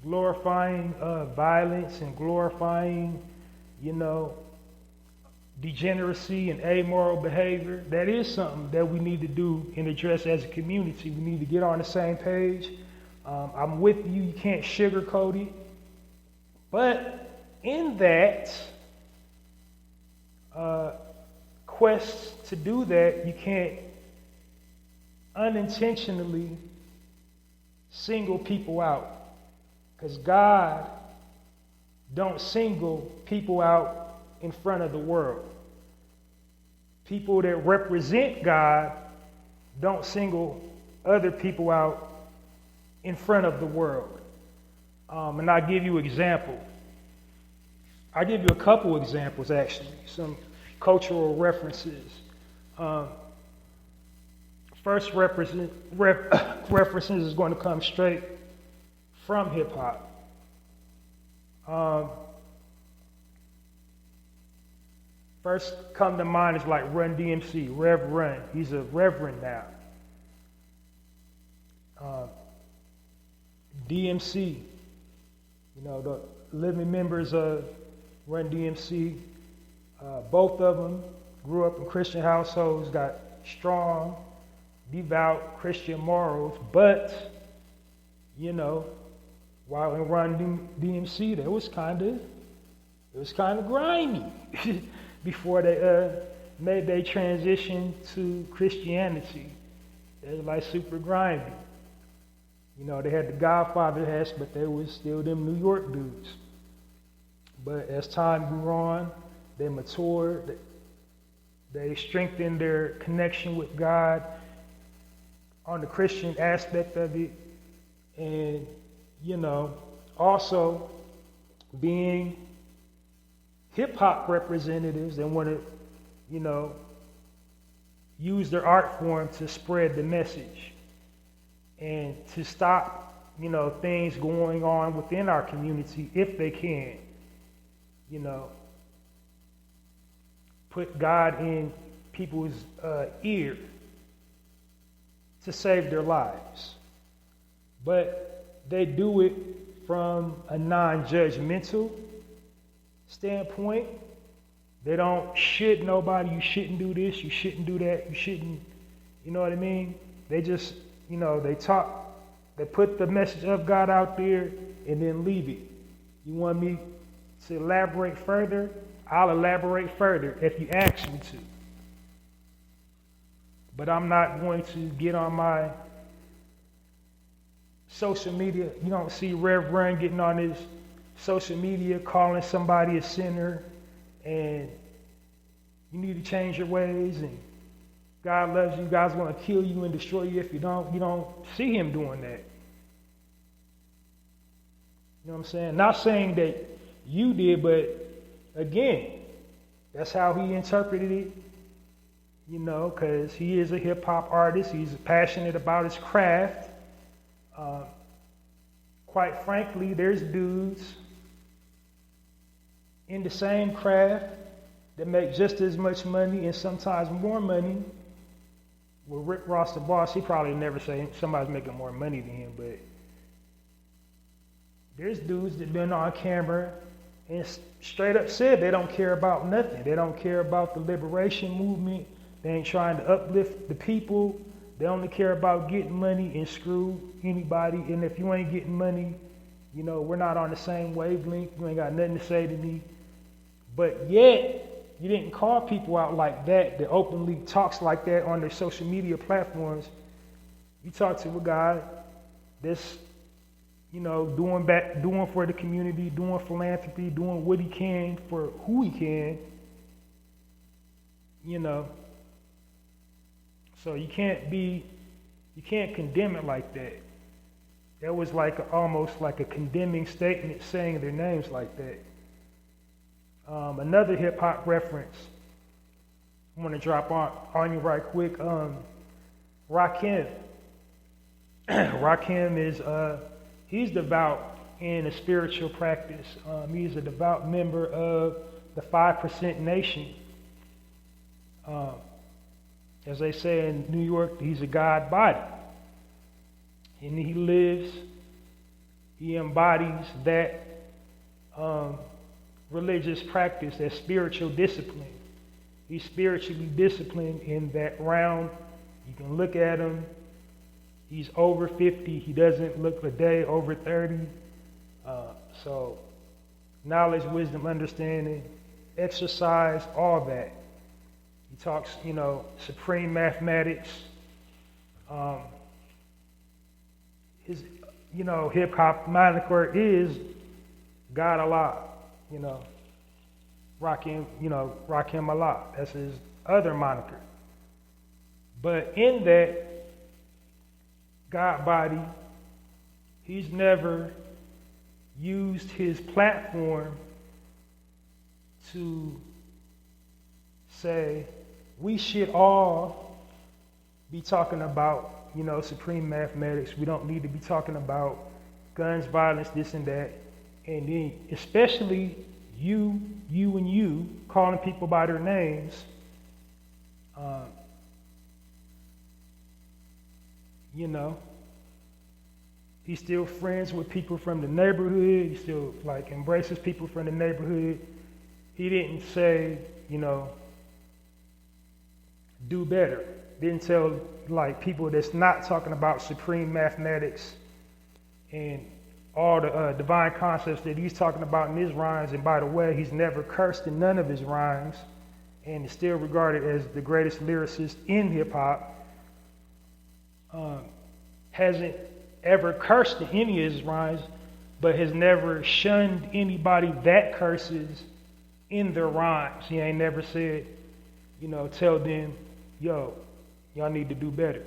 Glorifying violence and glorifying, degeneracy and amoral behavior. That is something that we need to do and address as a community. We need to get on the same page. I'm with you. You can't sugarcoat it. But in that quest to do that, you can't unintentionally single people out, because God don't single people out in front of the world. People that represent God don't single other people out in front of the world. And I'll give you an example. I'll give you a couple examples, actually, some cultural references. First references is going to come straight from hip-hop. First come to mind is like Run DMC, Rev Run. He's a reverend now. DMC, the living members of Run DMC, both of them grew up in Christian households, got strong, devout Christian morals, but, while in Run DMC, it was kind of grimy before they made their transition to Christianity. It was like super grimy. They had the Godfather hats, but they was still them New York dudes. But as time grew on, they matured. They strengthened their connection with God on the Christian aspect of it. And, also being hip-hop representatives, they want to, use their art form to spread the message and to stop, things going on within our community if they can, put God in people's ear to save their lives. But they do it from a non-judgmental standpoint. They don't shit nobody. You shouldn't do this. You shouldn't do that. You shouldn't, you know what I mean? They just, they talk. They put the message of God out there and then leave it. You want me to elaborate further? I'll elaborate further if you ask me to. But I'm not going to get on my social media. You don't see Rev Run getting on his social media calling somebody a sinner and you need to change your ways and God loves you, God's going to kill you and destroy you if you don't. You don't see him doing that. You know what I'm saying? Not saying that you did, but again, that's how he interpreted it, because he is a hip-hop artist. He's passionate about his craft. Quite frankly, there's dudes in the same craft that make just as much money and sometimes more money. Well, Rick Ross, the boss, he probably never say somebody's making more money than him, but there's dudes that been on camera and straight up said they don't care about nothing. They don't care about the liberation movement. They ain't trying to uplift the people. They only care about getting money and screw anybody. And if you ain't getting money, we're not on the same wavelength. You ain't got nothing to say to me. But yet, you didn't call people out like that openly talks like that on their social media platforms. You talk to a guy that's, doing for the community, doing philanthropy, doing what he can for who he can, So you can't condemn it like that. That was almost like a condemning statement saying their names like that. Another hip hop reference I want to drop on you right quick. Rakim. Rakim is he's devout in a spiritual practice. He's a devout member of the 5% Nation. As they say in New York, he's a God body. And he embodies that religious practice, that spiritual discipline. He's spiritually disciplined in that realm. You can look at him. He's over 50. He doesn't look a day over 30. So knowledge, wisdom, understanding, exercise, all that. He talks, supreme mathematics. His, hip hop moniker is God Allah. Rakim Allah. That's his other moniker. But in that God body, he's never used his platform to say we should all be talking about, supreme mathematics. We don't need to be talking about guns, violence, this and that. And then especially you, and you, calling people by their names. You know, he's still friends with people from the neighborhood. He still like embraces people from the neighborhood. He didn't say, you know, do better. Didn't tell like people that's not talking about supreme mathematics and all the divine concepts that he's talking about in his rhymes. And by the way, he's never cursed in none of his rhymes and is still regarded as the greatest lyricist in hip hop. Hasn't ever cursed in any of his rhymes, but has never shunned anybody that curses in their rhymes. He ain't never said, you know, tell them, yo, y'all need to do better.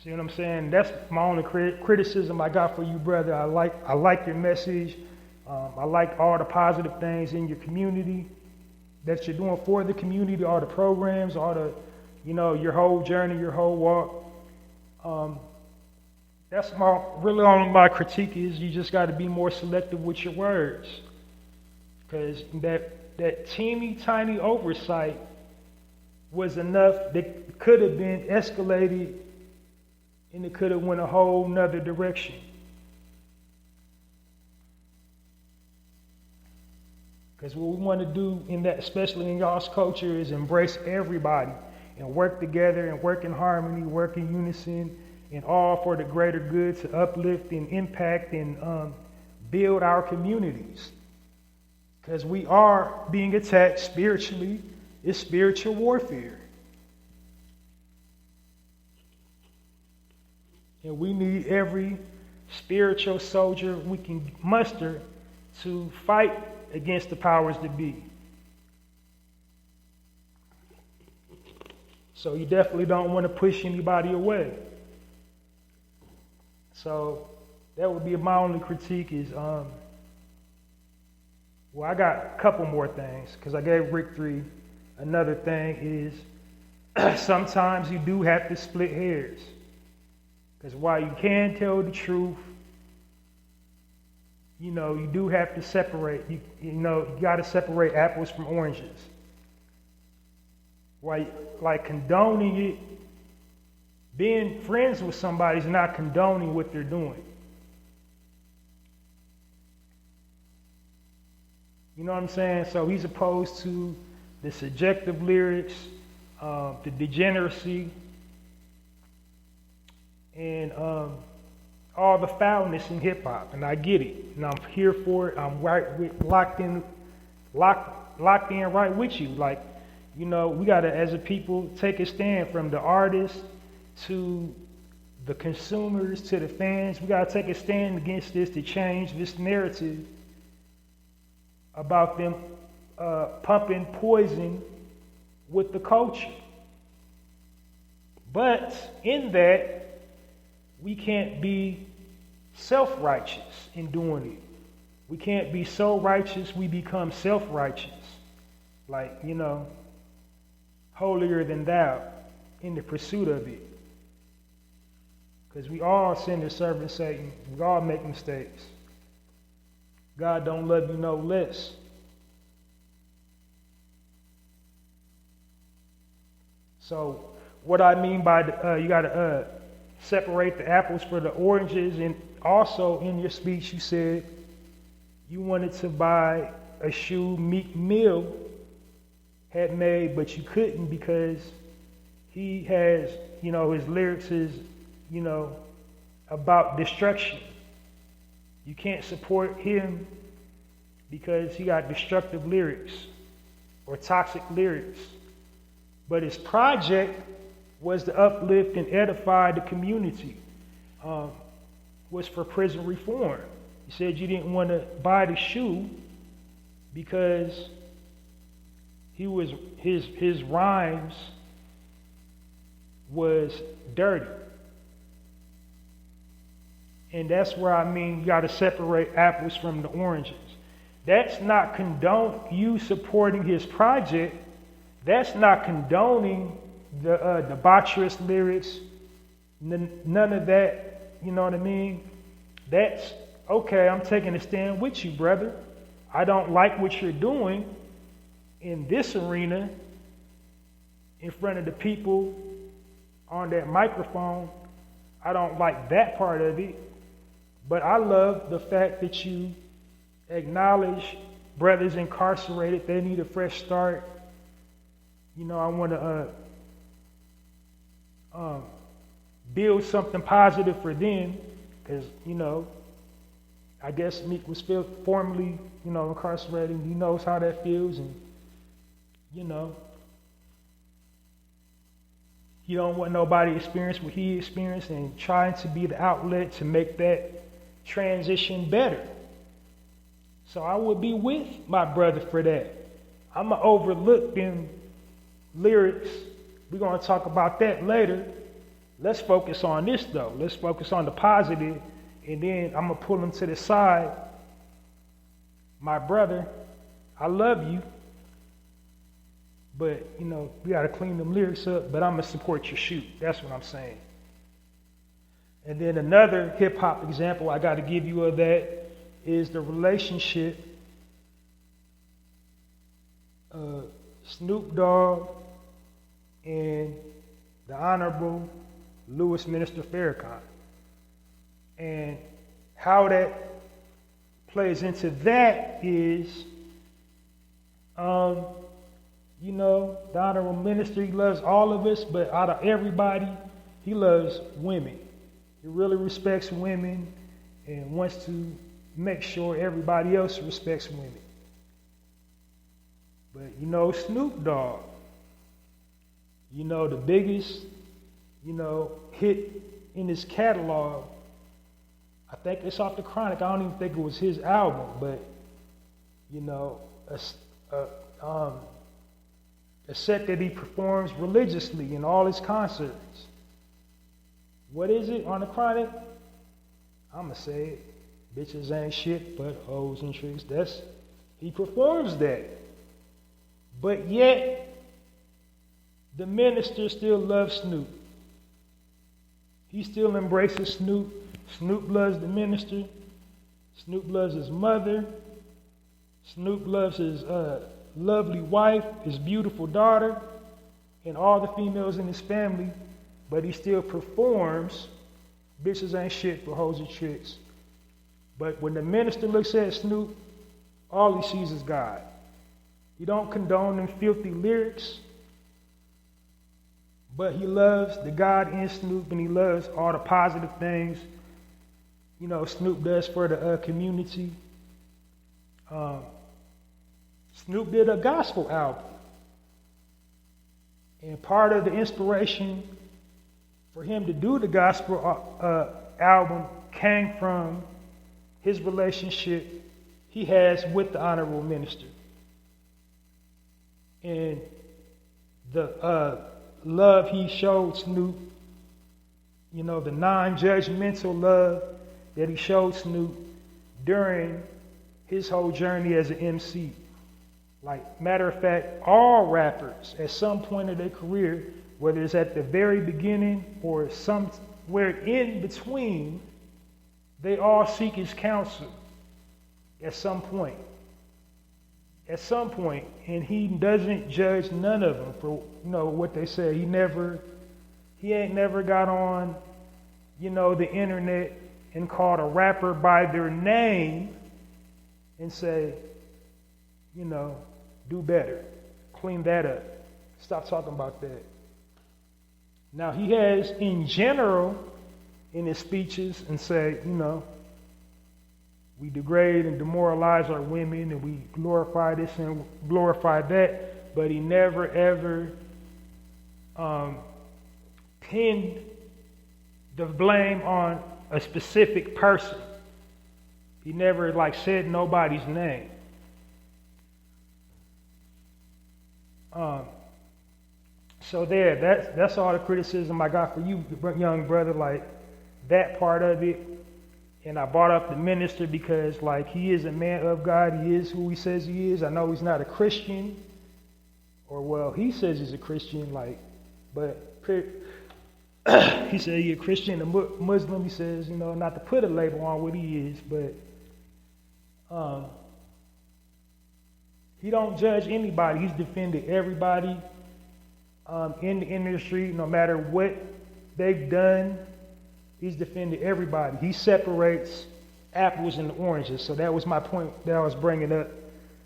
See what I'm saying? That's my only criticism I got for you, brother. I like your message. I like all the positive things in your community that you're doing for the community, all the programs, all the, you know, your whole journey, your whole walk. That's really only my critique is you just got to be more selective with your words. Because that teeny tiny oversight was enough that could have been escalated and it could have went a whole nother direction. Because what we want to do in that, especially in y'all's culture, is embrace everybody and work together and work in harmony, work in unison, and all for the greater good to uplift and impact and build our communities. Because we are being attacked spiritually. It's spiritual warfare. And we need every spiritual soldier we can muster to fight against the powers that be. So you definitely don't want to push anybody away. So that would be my only critique is, well, I got a couple more things because I gave Rick 3. Another thing is sometimes you do have to split hairs. Because while you can tell the truth, you know, you do have to separate. You know, you got to separate apples from oranges. Why, like condoning it, being friends with somebody is not condoning what they're doing. You know what I'm saying? So he's opposed to the subjective lyrics, the degeneracy, and all the foulness in hip hop. And I get it, and I'm here for it. I'm locked in right with you. Like, you know, we gotta, as a people, take a stand from the artists to the consumers to the fans. We gotta take a stand against this to change this narrative about them pumping poison with the culture. But in that, we can't be self-righteous in doing it. We can't be so righteous we become self-righteous. Like, you know, holier than thou in the pursuit of it. Because we all sinners serving Satan. We all make mistakes. God don't love you no less. So what I mean by you got to separate the apples for the oranges, and also in your speech you said you wanted to buy a shoe Meek Mill had made, but you couldn't because he has, you know, his lyrics is, you know, about destruction. You can't support him because he got destructive lyrics or toxic lyrics. But his project was to uplift and edify the community, was for prison reform. You said you didn't want to buy the shoe because his rhymes was dirty. And that's where I mean you got to separate apples from the oranges. That's not condone you supporting his project. That's not condoning the debaucherous lyrics. None of that, you know what I mean? That's okay, I'm taking a stand with you, brother. I don't like what you're doing in this arena in front of the people on that microphone. I don't like that part of it, but I love the fact that you acknowledge brothers incarcerated, they need a fresh start. You know, I want to build something positive for them because, you know, I guess Meek was formerly, you know, incarcerated. He knows how that feels, and, you know, he don't want nobody to experience what he experienced, and trying to be the outlet to make that transition better. So I would be with my brother for that. I'm going to overlook them lyrics. We're going to talk about that later. Let's focus on this, though. Let's focus on the positive, and then I'm going to pull him to the side. My brother, I love you, but, you know, we got to clean them lyrics up, but I'm going to support your shoot. That's what I'm saying. And then another hip-hop example I got to give you of that is the relationship of Snoop Dogg and the Honorable Louis Minister Farrakhan. And how that plays into that is, you know, the Honorable Minister, he loves all of us, but out of everybody, he loves women. He really respects women and wants to make sure everybody else respects women. But, you know, Snoop Dogg, you know, the biggest, you know, hit in his catalog, I think it's off the Chronic. I don't even think it was his album, but, you know, a set that he performs religiously in all his concerts. What is it on the Chronic? I'm going to say it. Bitches ain't shit but hoes and tricks. He performs that. But yet, the minister still loves Snoop. He still embraces Snoop. Snoop loves the minister. Snoop loves his mother. Snoop loves his lovely wife, his beautiful daughter, and all the females in his family. But he still performs bitches ain't shit but hoes and tricks. But when the minister looks at Snoop, all he sees is God. He don't condone them filthy lyrics, but he loves the God in Snoop, and he loves all the positive things, you know, Snoop does for the community. Snoop did a gospel album, and part of the inspiration for him to do the gospel album came from his relationship he has with the Honorable Minister. And the love he showed Snoop, you know, the non-judgmental love that he showed Snoop during his whole journey as an MC. Like, matter of fact, all rappers at some point of their career, whether it's at the very beginning or somewhere in between, they all seek his counsel at some point. At some point, and he doesn't judge none of them for, you know, what they say. He ain't never got on, you know, the internet and called a rapper by their name and say, you know, do better, clean that up, stop talking about that. Now, he has, in general, in his speeches, and say, you know, we degrade and demoralize our women, and we glorify this and glorify that, but he never, ever pinned the blame on a specific person. He never, like, said nobody's name. So there, that's all the criticism I got for you, young brother, like that part of it. And I brought up the minister because, like, he is a man of God. He is who he says he is. I know he's not a Christian, or, well, he says he's a Christian, like, but he said he a Christian, a Muslim. He says, not to put a label on what he is, but he don't judge anybody. He's defended everybody in the industry, no matter what they've done. He's defended everybody. He separates apples and oranges. So that was my point that I was bringing up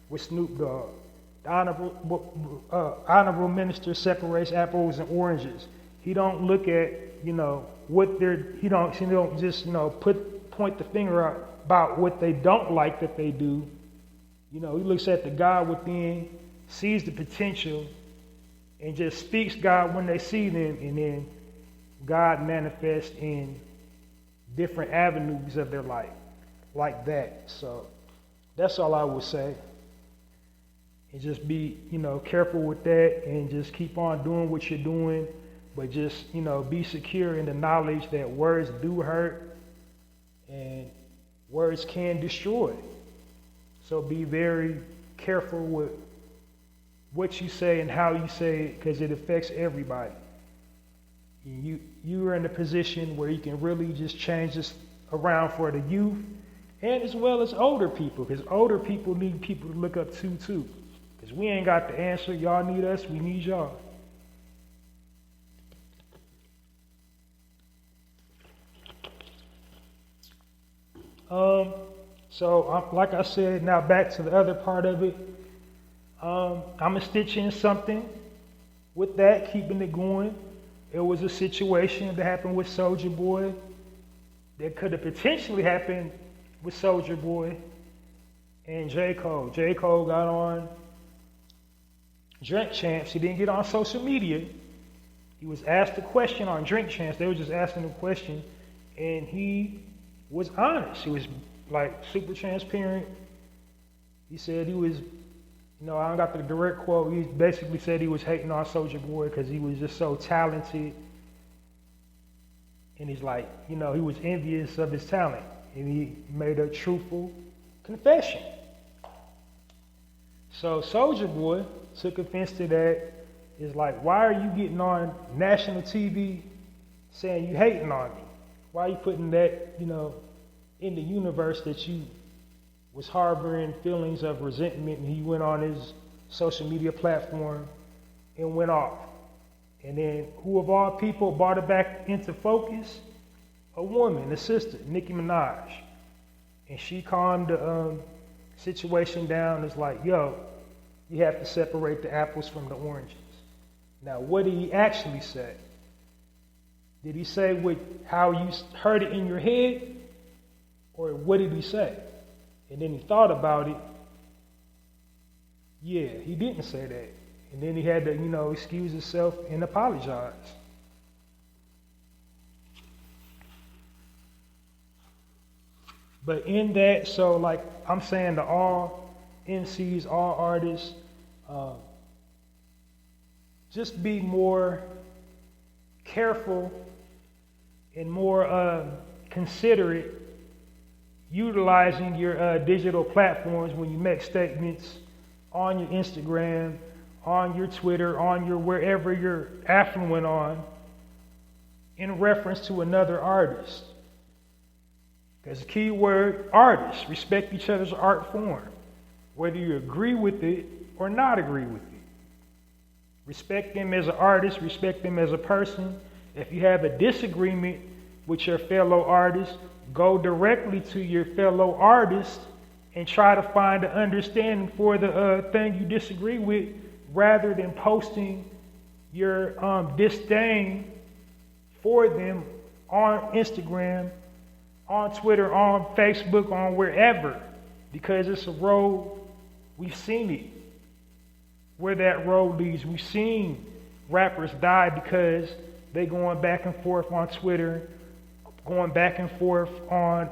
with Snoop Dogg. The honorable minister separates apples and oranges. He don't look at, what he don't just, point the finger out about what they don't like that they do. He looks at the God within, sees the potential, and just speaks God when they see them, and then God manifests in different avenues of their life like that. So that's all I would say. And just be, careful with that, and just keep on doing what you're doing, but just, be secure in the knowledge that words do hurt and words can destroy. So be very careful with what you say and how you say it, because it affects everybody. You are in a position where you can really just change this around for the youth and as well as older people, because older people need people to look up to too. Because we ain't got the answer. Y'all need us. We need y'all. So like I said, now back to the other part of it. I'm going to stitch in something with that, keeping it going. It was a situation that happened with Soulja Boy that could have potentially happened with Soulja Boy and J. Cole. J. Cole got on Drink Champs. He didn't get on social media. He was asked a question on Drink Champs. They were just asking him a question, and he was honest. He was super transparent. He said he was, I don't got the direct quote. He basically said he was hating on Soulja Boy because he was just so talented. And he's like, he was envious of his talent. And he made a truthful confession. So Soulja Boy took offense to that. Is like, why are you getting on national TV saying you hating on me? Why are you putting that, in the universe that you was harboring feelings of resentment? And he went on his social media platform and went off. And then who of all people brought it back into focus? A woman, a sister, Nicki Minaj. And she calmed the situation down. It's like, yo, you have to separate the apples from the oranges. Now, what did he actually say? Did he say how you heard it in your head? Or what did he say? And then he thought about it. Yeah, he didn't say that. And then he had to, excuse himself and apologize. But in that, so I'm saying to all MCs, all artists, just be more careful and more considerate utilizing your digital platforms when you make statements on your Instagram, on your Twitter, on your wherever you're affluent on, in reference to another artist. There's a key word, artists. Respect each other's art form, whether you agree with it or not agree with it. Respect them as an artist, respect them as a person. If you have a disagreement with your fellow artist, go directly to your fellow artist and try to find an understanding for the thing you disagree with, rather than posting your disdain for them on Instagram, on Twitter, on Facebook, on wherever, because it's a road. We've seen it, where that road leads. We've seen rappers die because they going back and forth on Twitter, going back and forth on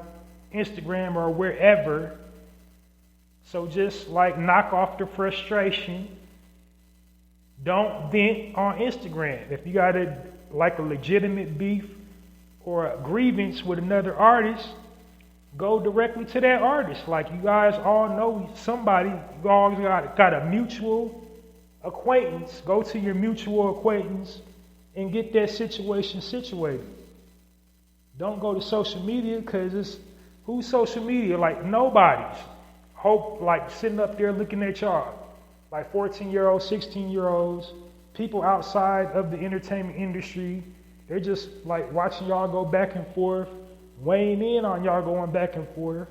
Instagram or wherever. So just knock off the frustration. Don't vent on Instagram. If you got a legitimate beef or a grievance with another artist, go directly to that artist. You guys all know somebody. You all got a mutual acquaintance. Go to your mutual acquaintance and get that situation situated. Don't go to social media because it's who's social media? Like nobody's. Hope like sitting up there looking at y'all. Like 14-year-olds, 16-year-olds, people outside of the entertainment industry. They're just like watching y'all go back and forth, weighing in on y'all going back and forth,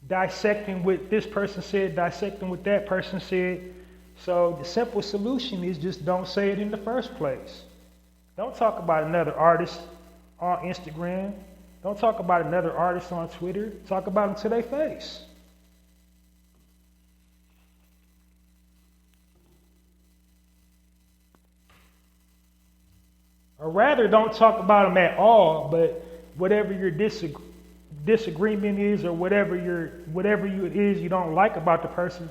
dissecting what this person said, dissecting what that person said. So the simple solution is just don't say it in the first place. Don't talk about another artist on Instagram. Don't talk about another artist on Twitter. Talk about them to their face. Or rather, don't talk about them at all, but whatever your disagreement is or whatever it is you don't like about the person,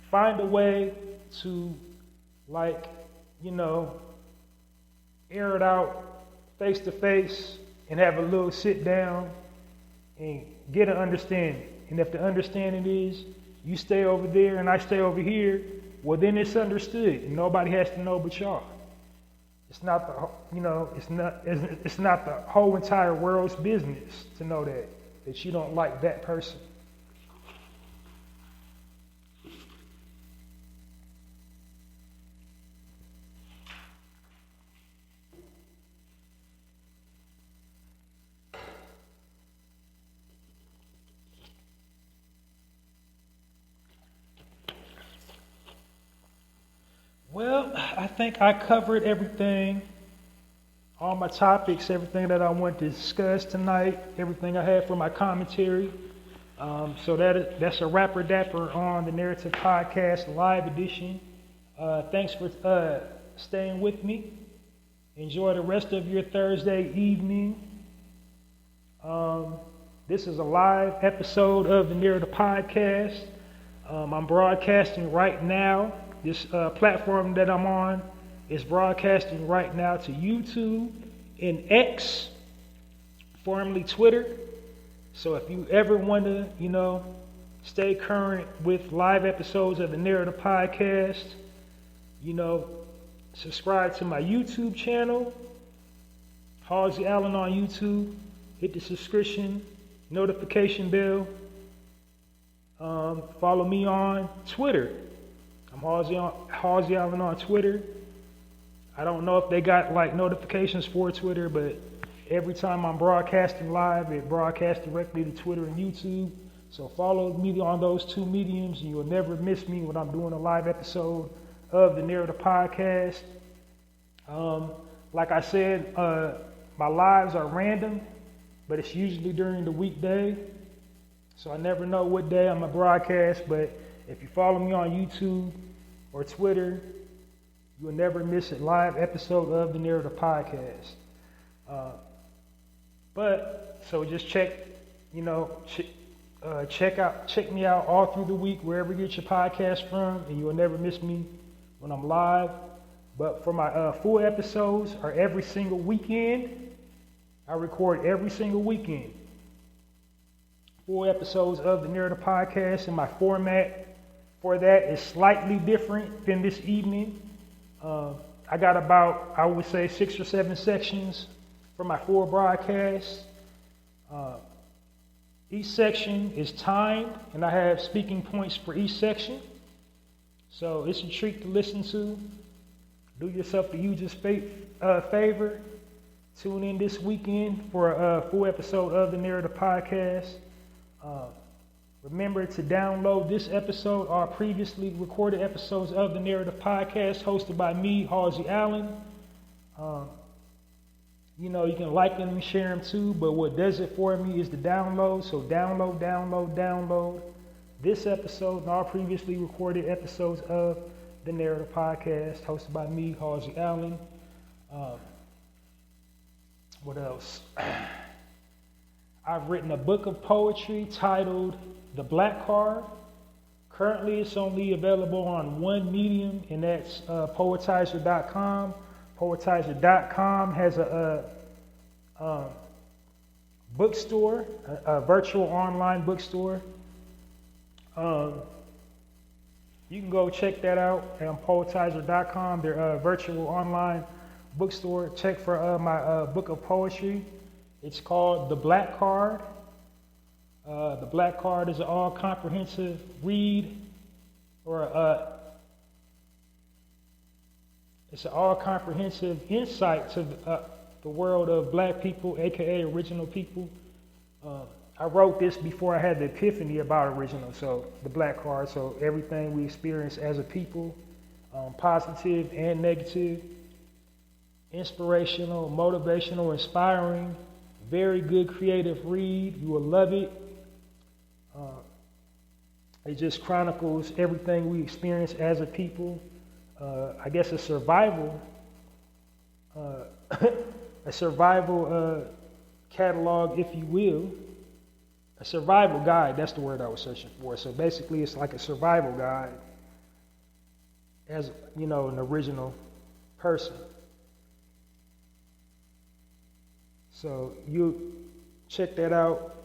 find a way to, like, air it out face to face and have a little sit down and get an understanding. And if the understanding is you stay over there and I stay over here, well then it's understood and nobody has to know but y'all. It's not it's not the whole entire world's business to know that you don't like that person. Well, I think I covered everything, all my topics, everything that I wanted to discuss tonight, everything I had for my commentary. So that's a rapper dapper on the Narrative Podcast Live Edition. Thanks for staying with me. Enjoy the rest of your Thursday evening. This is a live episode of the Narrative Podcast. I'm broadcasting right now. This platform that I'm on is broadcasting right now to YouTube and X, formerly Twitter. So if you ever want to, stay current with live episodes of the Narrative Podcast, subscribe to my YouTube channel, Halsey Allen on YouTube. Hit the subscription, notification bell. Follow me on Twitter. I'm Halsey Allen on Twitter. I don't know if they got like notifications for Twitter, but every time I'm broadcasting live, it broadcasts directly to Twitter and YouTube. So follow me on those two mediums, and you'll never miss me when I'm doing a live episode of the Narrative Podcast. Like I said, my lives are random, but it's usually during the weekday. So I never know what day I'm going to broadcast, but if you follow me on YouTube or Twitter, you'll never miss a live episode of the Narrative Podcast. So just check me out all through the week, wherever you get your podcast from, and you'll never miss me when I'm live. But for my full episodes are every single weekend. I record every single weekend. Full episodes of the Narrative Podcast, and my format for that is slightly different than this evening. I got about, I would say, 6 or 7 sections for my full broadcast. Each section is timed, and I have speaking points for each section. So it's a treat to listen to. Do yourself the hugest favor. Tune in this weekend for a full episode of the Narrative Podcast. Remember to download this episode or previously recorded episodes of the Narrative Podcast hosted by me, Halsey Allen. You can like them and share them too, but what does it for me is the download. So download this episode and all previously recorded episodes of the Narrative Podcast hosted by me, Halsey Allen. What else? I've written a book of poetry titled The Black Card. Currently, it's only available on one medium, and that's poetizer.com. Poetizer.com has a bookstore, a virtual online bookstore. You can go check that out on poetizer.com. Their virtual online bookstore. Check for my book of poetry. It's called The Black Card. The Black Card is an all-comprehensive read, or it's an all-comprehensive insight to the world of black people, aka original people. I wrote this before I had the epiphany about original, so the Black Card, so everything we experience as a people, positive and negative, inspirational, motivational, inspiring, very good creative read. You will love it. It just chronicles everything we experience as a people. I guess a survival catalog, if you will. A survival guide, that's the word I was searching for. So basically it's like a survival guide as, you know, an original person. So you check that out.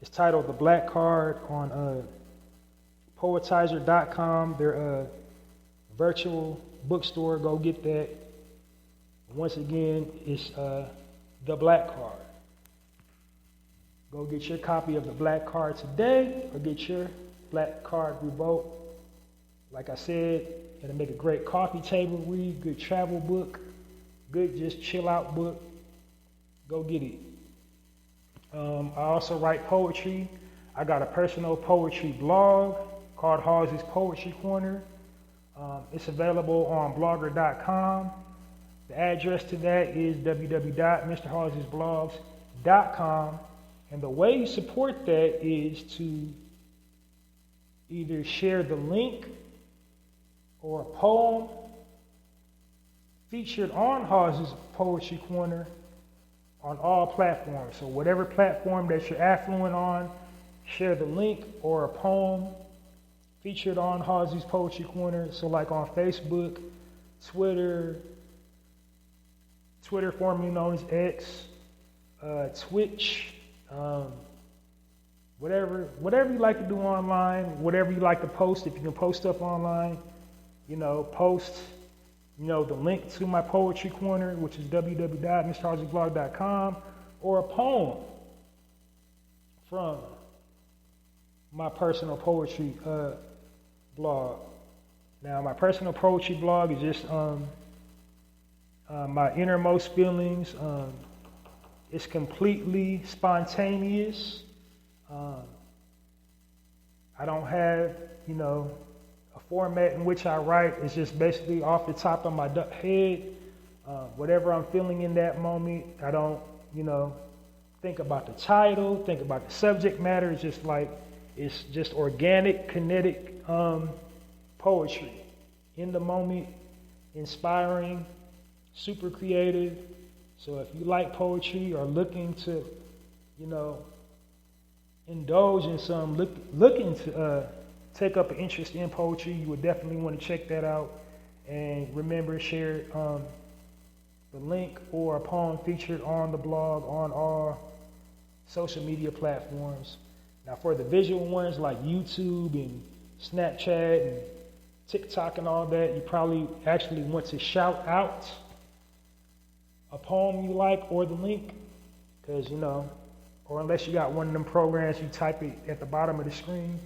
It's titled The Black Card on poetizer.com. They're a virtual bookstore. Go get that. Once again, it's The Black Card. Go get your copy of The Black Card today, or get your Black Card revoked. Like I said, it'll make a great coffee table read, good travel book, good just chill out book. Go get it. I also write poetry. I got a personal poetry blog called hallziespoetrycorner. It's available on blogger.com. The address to that is www.mrhallziesblogs.com. And the way you support that is to either share the link or a poem featured on Hallzies Poetry Corner on all platforms. So whatever platform that you're affluent on, share the link or a poem featured on Hallzies Poetry Corner. So like on Facebook, Twitter formerly known as X, Twitch, whatever you like to do online, whatever you like to post. If you can post up online, post, the link to my poetry corner, which is www.mrhallziesblog.com, or a poem from my personal poetry blog. Now, my personal poetry blog is just my innermost feelings. It's completely spontaneous. I don't have, a format in which I write. It's just basically off the top of my head. Whatever I'm feeling in that moment, I don't, think about the title, think about the subject matter. It's just organic, kinetic poetry. In the moment, inspiring, super creative. So if you like poetry or looking to, indulge in some, looking to take up an interest in poetry, you would definitely want to check that out. And remember, share the link or a poem featured on the blog on all social media platforms. Now for the visual ones like YouTube and Snapchat and TikTok and all that, you probably actually want to shout out a poem you like or the link, because or unless you got one of them programs, you type it at the bottom of the screen.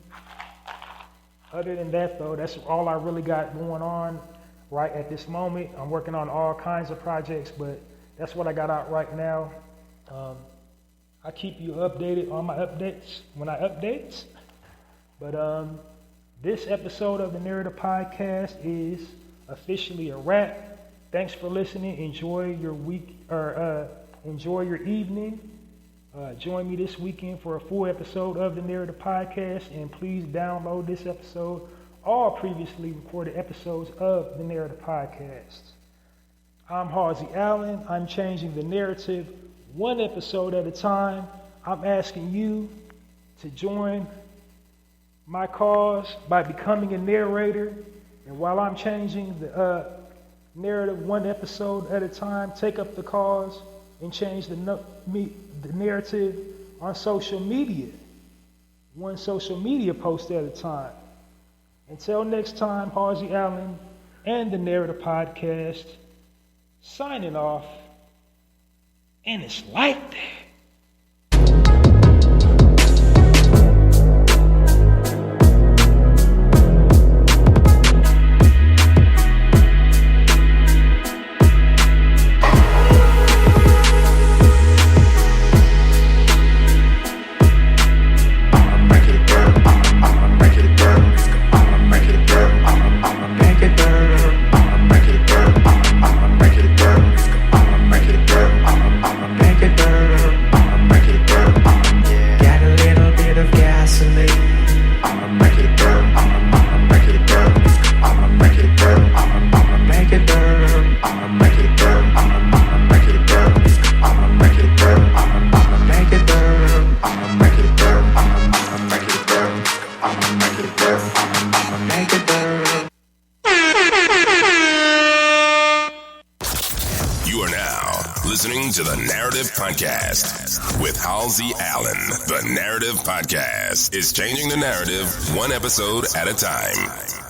Other than that though, that's all I really got going on right at this moment. I'm working on all kinds of projects, but that's what I got out right now. I keep you updated on my updates when I update. But this episode of the Narrator Podcast is officially a wrap. Thanks for listening. Enjoy your week, or enjoy your evening. Join me this weekend for a full episode of the Narrator Podcast, and please download this episode, all previously recorded episodes of the Narrator Podcast. I'm Halsey Allen. I'm changing the narrative one episode at a time. I'm asking you to join my cause by becoming a narrator, and while I'm changing the narrative one episode at a time, take up the cause and change the narrative on social media, one social media post at a time. Until next time, Halsey Allen and the Narrator Podcast, signing off, and it's like that. Listening to the Narrative Podcast with Halsey Allen. The Narrative Podcast is changing the narrative one episode at a time.